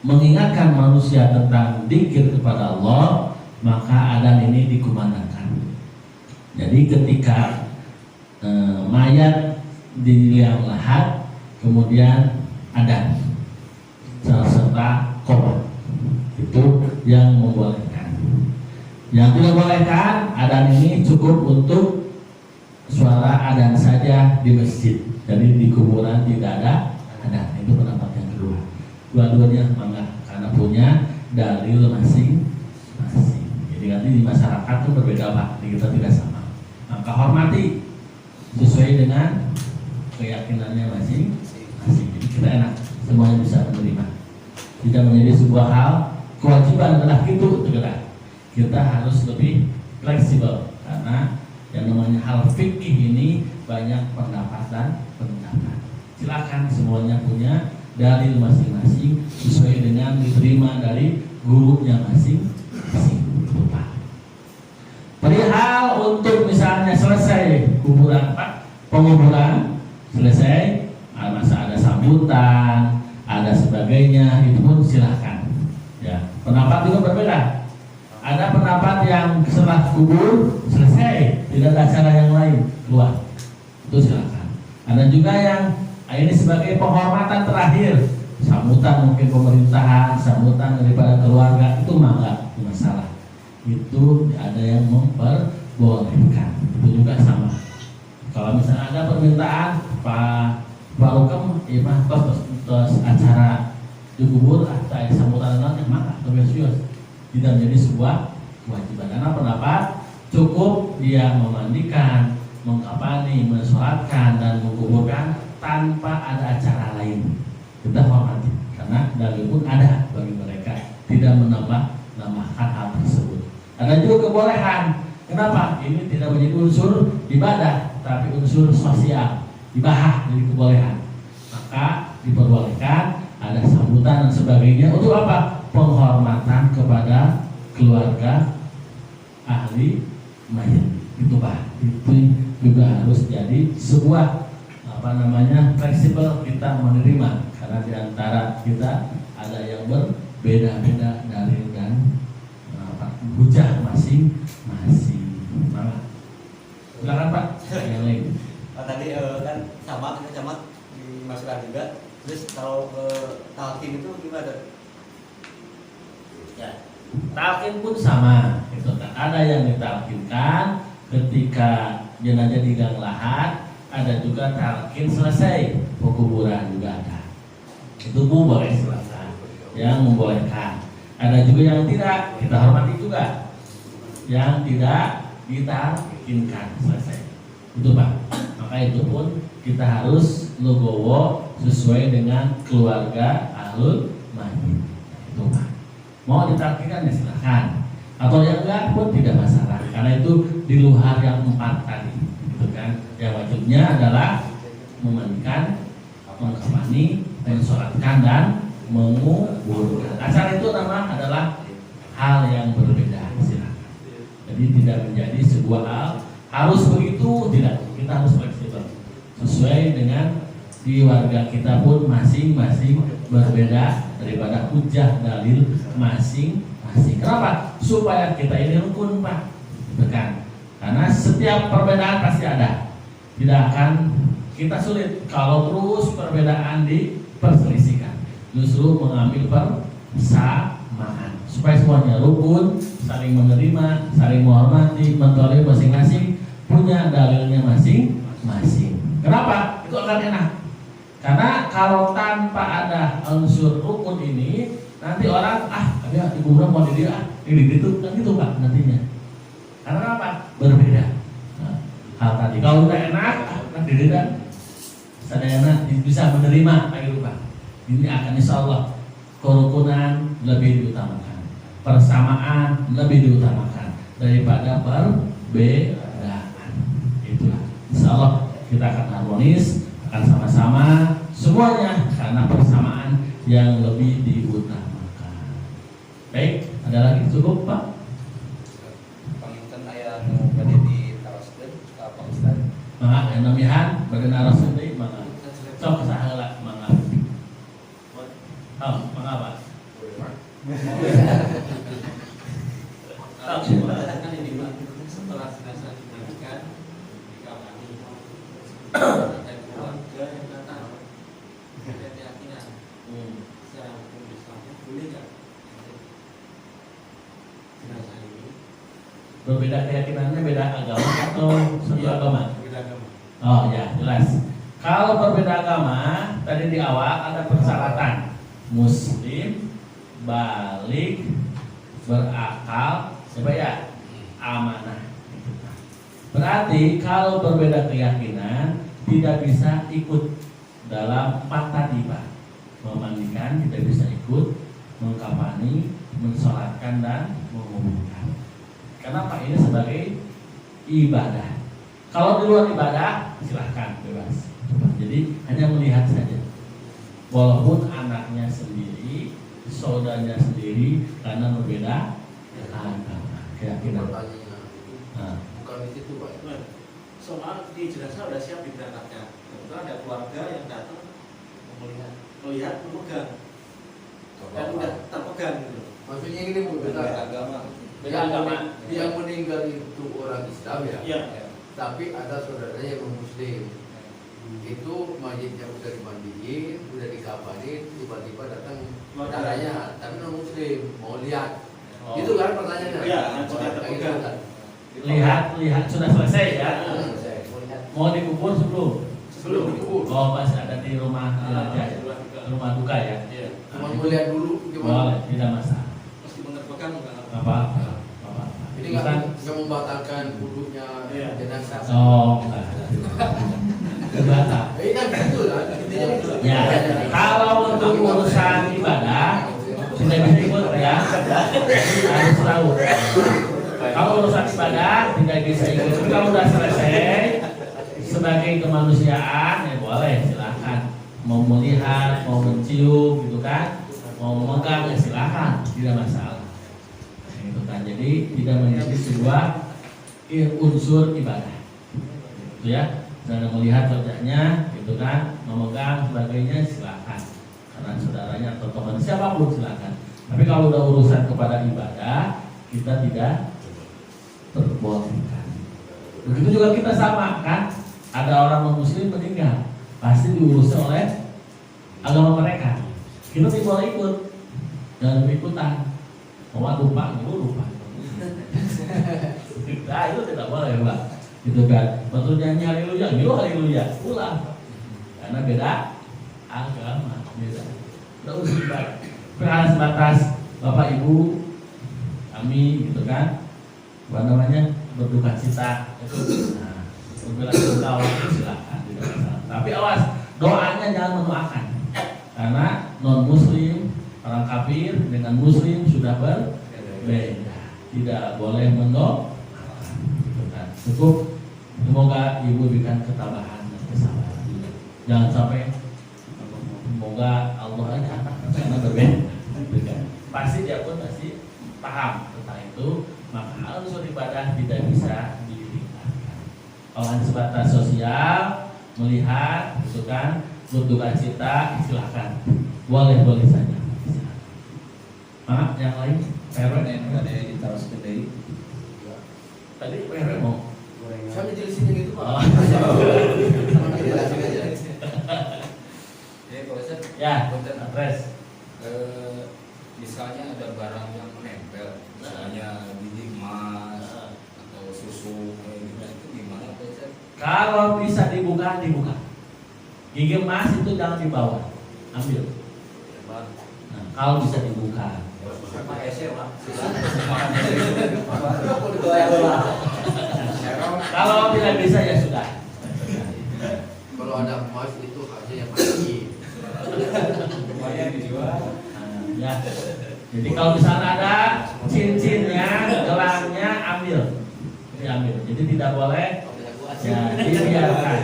mengingatkan manusia tentang dzikir kepada Allah, maka adzan ini dikumandangkan. Jadi ketika mayat di liang lahat, kemudian adzan serta qomat, itu yang membolehkan. Yang tidak bolehkan adzan ini cukup untuk suara adzan saja di masjid. Jadi di kuburan tidak ada adzan. Itu pendapat yang kedua. Dua-duanya mangga karena punya dalil masing-masing. Jadi nanti di masyarakat itu berbeda Pak, di kita tidak sama. Maka hormati sesuai dengan keyakinannya masing-masing. Jadi kita enak, semuanya bisa menerima. Tidak menjadi sebuah hal kewajiban adalah gitu, segera. Kita harus lebih fleksibel karena yang namanya hal fikih ini banyak pendapat dan pendapat. Silakan semuanya punya dalil masing-masing sesuai dengan diterima dari gurunya masing-masing. Perihal untuk misalnya selesai kuburan Pak, penguburan selesai, masa ada sambutan, ada sebagainya, itu pun silakan. Ya, pendapat juga berbeda. Ada pendapat yang setelah kubur selesai, tidak ada acara yang lain, keluar, itu silakan. Ada juga yang ini sebagai penghormatan terakhir, sambutan mungkin pemerintahan, sambutan daripada keluarga, itu mah enggak masalah. Itu ada yang memperbolehkan, itu juga sama. Kalau misalnya ada permintaan Pak Rukam, ya mah terus acara di kubur atau sambutan yang maka terbiasa tidak menjadi sebuah kewajiban. Karena pendapat cukup dia memandikan, mengkafani, mensolatkan dan menguburkan tanpa ada acara lain. Kita hormati karena dalil pun ada bagi mereka, tidak menambahkan hal tersebut. Ada juga kebolehan. Kenapa? Ini tidak menjadi unsur ibadah, tapi unsur sosial, ibahah, jadi kebolehan. Maka diperbolehkan ada sambutan dan sebagainya. Untuk apa? Penghormatan kepada keluarga ahli mayit. Itu Pak. Itu juga harus jadi sebuah fleksibel kita menerima karena di antara kita ada yang berbeda-beda dalil dan hujah masing-masing. Silakan Pak. Yang lain. Tadi kan sama dimasukkan juga. Terus kalau talqin itu gimana? Ya, talqin pun sama. Itu kan ada yang ditalqinkan ketika jenazah di gang lahat, ada juga talqin selesai pekuburan juga ada. Itu pun boleh silakan. Yang membolehkan. Ada juga yang tidak, kita hormati juga. Yang tidak ditalqinkan selesai. Itu Pak. Maka itu pun kita harus logowo sesuai dengan keluarga ahlul mayit. Itu Pak. Mau ditalqinkan ya silahkan, atau yang enggak pun tidak masalah, karena itu di luar yang 4 tadi, gitu kan. Yang wajibnya adalah memandikan, mengkafani, mensolatkan dan menguburkan. Acara itu nama adalah hal yang berbeda, silakan. Jadi tidak menjadi sebuah hal harus begitu, tidak. Kita harus fleksibel sesuai dengan di warga kita pun masing-masing berbeda daripada hujah dalil masing-masing. Kenapa? Supaya kita ini rukun Pak, tekan. Karena setiap perbedaan pasti ada. Tidak akan kita sulit kalau terus perbedaan diperselisihkan. Justru mengambil persamaan supaya semuanya rukun, saling menerima, saling menghormati, mentolerir masing-masing, punya dalilnya masing-masing. Kenapa? Itu akan enak. Karena kalau tanpa ada unsur rukun ini, Nanti orang ada di kuburan mau di dia, ini gitu kan gitu Pak nantinya. Karena apa? Berbeda. Nah, hal tadi kalau udah enak, kan diri dan sadayana bisa menerima gitu Pak. Ini akan insya Allah kerukunan lebih diutamakan, persamaan lebih diutamakan daripada perbedaan. Itulah insya Allah kita akan harmonis, akan sama-sama semuanya karena persamaan yang lebih diutamakan. Baik, ada lagi cukup Pak? Panginten aya nu bade ditaroskeun ka Pak Ustad. Mangga namihan bade naroskeun deui mangga. Sok saheula mangga. Oh, mangga Pak. Kan ini Pak, setelah jenazah dimandikan dikafani dan keluarga yang datang ada keyakinan secara hukum Islamnya boleh nggak jenazah ini? Berbeda keyakinannya, beda agama atau satu agama? Berbeda agama. Oh ya, jelas. Kalau berbeda agama, tadi di awal ada persyaratan muslim, balik, berakal, ya amanah. Berarti kalau berbeda keyakinan tidak bisa ikut dalam patadibah, memandikan, tidak bisa ikut, mengkafani, mensolatkan dan menguburkan. Kenapa? Ini sebagai ibadah. Kalau di luar ibadah silahkan bebas. Jadi hanya melihat saja. Walaupun anaknya sendiri, saudaranya sendiri, karena berbeda agama, keyakinan. Nah, Bukan di situ Pak. Soal di jenazah sudah siap diberangkatkan. Kebetulan ada keluarga yang datang melihat memegang dan udah terpegang gitu. Maksudnya ini Bu, Beda benar. agama. Beda agama. Yang meninggal itu orang Islam ya. Iya. Tapi ada saudaranya yang Muslim. Itu mayitnya udah dimandiin, udah dikafanin, tiba-tiba datang saudaranya, tapi non Muslim mau lihat. Oh. Itu kan pertanyaannya. Iya, yang sudah Kayak gitu terpegang. kan. lihat sudah selesai ya. Mau Mau dikubur sebelum? sebelum dikubur. Oh, masih ada di rumah jenazah, rumah duka ya. Iya. Cuma mau lihat dulu gimana. Boleh, tidak masalah. Meskipun terpegang enggak apa-apa. Apa-apa. Ini Bukan. nggak membatalkan wudhunya Iya. jenazah. Oh, enggak. Kebatal. Kan gitu kan. Intinya gitu. Ya, kalau untuk urusan ibadah sudah bisa ikut ya, harus tahu. Kalau urusan ibadah tidak bisa ikut. Tapi kalau sudah selesai sebagai kemanusiaan ya boleh, silahkan. Mau melihat, mau mencium gitu kan, mau memegang ya silahkan, tidak masalah. Gitu kan. Jadi tidak menjadi sebuah unsur ibadah. Gitu ya. Saudara melihat wajahnya, gitu kan, memegang sebagainya silahkan. Karena saudaranya atau teman siapapun silahkan. Tapi kalau udah urusan kepada ibadah, kita tidak terbolehkan. Begitu juga kita sama kan, ada orang non muslim meninggal, pasti diurus oleh agama mereka. Kita tidak boleh ikut, jangan ikutan. Mau lupa, lupa. Nah, itu tidak boleh Pak. Gitu kan, waktu nyanyi haleluya, gitu haleluya, ulang. Karena beda agama, beda. Tidak usah ibadah. Perhal sebatas Bapak Ibu kami gitu kan, apa namanya, berduka cita itu, nah, berbela-bela silakan, tidak masalah. Tapi awas, doanya jangan mendoakan, karena non muslim, orang kafir dengan muslim sudah berbeda, tidak boleh mendoakan. Gitu kan. Cukup, semoga Ibu berikan ketabahan dan kesabaran. Jangan sampai, semoga Allah aja karena berbeda. Pasti dia pun pasti paham tentang itu, maka unsur ibadah tidak bisa ditinggalkan. Kalau hanya sebatas sosial, melihat, gitu kan, berduka cita, silahkan, boleh saja. Maaf, yang lain, PRW Ada yang diteruskan dari tadi PRW mau. Saya jelasinnya gitu Pak. Oh. Sama jelasin aja. ya Pak Ustad. Ya, Punten. adres. Misalnya ada barang yang menempel, misalnya biji emas atau susu kayak gitu, itu gimana Pak Ustad? Kalau bisa dibuka. Gigi emas itu jangan dibawa, ambil. Nah, kalau bisa dibuka. Kalau tidak bisa ya sudah. Kalau ada emas itu harusnya yang mati. Semuanya dijual. Ya. Jadi kalau misalnya ada cincinnya, gelangnya ambil, diambil. Jadi tidak boleh ya dibiarkan.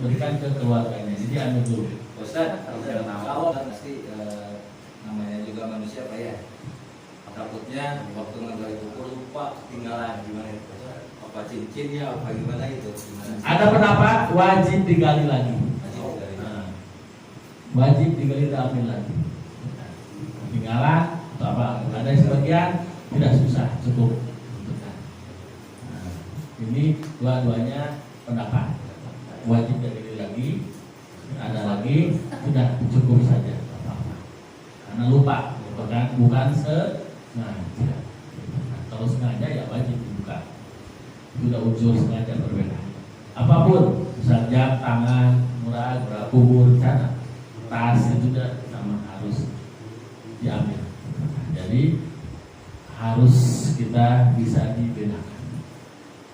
Berikan ke keluarganya. Jadi ambil dulu. Ustaz, kalau pasti namanya juga manusia Pak ya. Takutnya waktu ngegali buku lupa ketinggalan gimana itu? Apa cincinnya apa gimana itu? Gimana? Ada pendapat wajib digali lagi. Wajib digali dan ambil lagi. Ketinggalan atau apa? Ada sebagian tidak susah, cukup. Nah, ini dua-duanya pendapat. Wajib digali lagi. Ada lagi sudah cukup saja. Karena lupa, bukan sengaja. Kalau sengaja ya wajib dibuka. Sudah unsur sengaja berbeda. Apapun, misalnya jam tangan, murah, kubur, sana, tas itu sudah sama harus diambil. Jadi harus kita bisa dibedakan.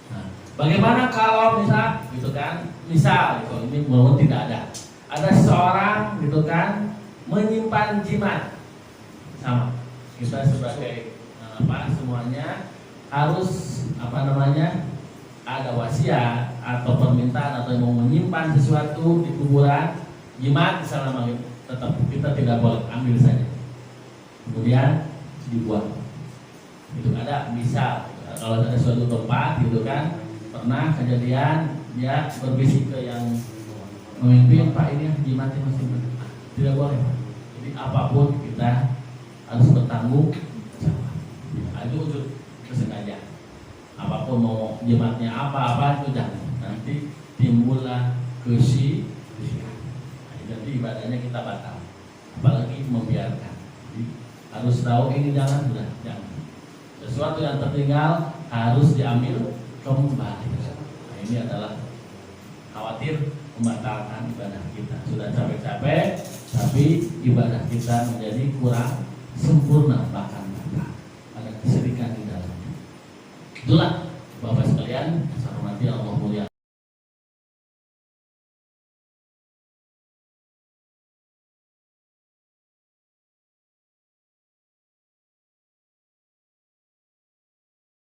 Nah, bagaimana kalau misal, gitu kan? Misal, gitu, ini belum tidak ada. Ada seseorang, gitu kan, menyimpan jimat. Sama. Kita sebagai semuanya harus ada wasiat atau permintaan atau mau menyimpan sesuatu di kuburan jimat misalnya tetap kita tidak boleh ambil saja, kemudian dibuang. Itu ada bisa kalau ada suatu tempat gitu kan, pernah kejadian dia berbisik ke yang memimpin, Pak ini jimatnya masih tidak boleh. Jadi apapun kita harus bertanggung jawab. Itu unsur kesengajaan. Apapun mau jimatnya apa itu jangan. Nanti timbullah kesyirikan. Jadi ibadahnya kita batal. Apalagi membiarkan. Jadi harus tahu ini jangan. Sesuatu yang tertinggal harus diambil kembali. Nah, ini adalah khawatir membatalkan ibadah kita. Sudah capek-capek, tapi ibadah kita menjadi kurang sempurna, bahkan ada kesyirikan di dalamnya. Itulah Bapak sekalian.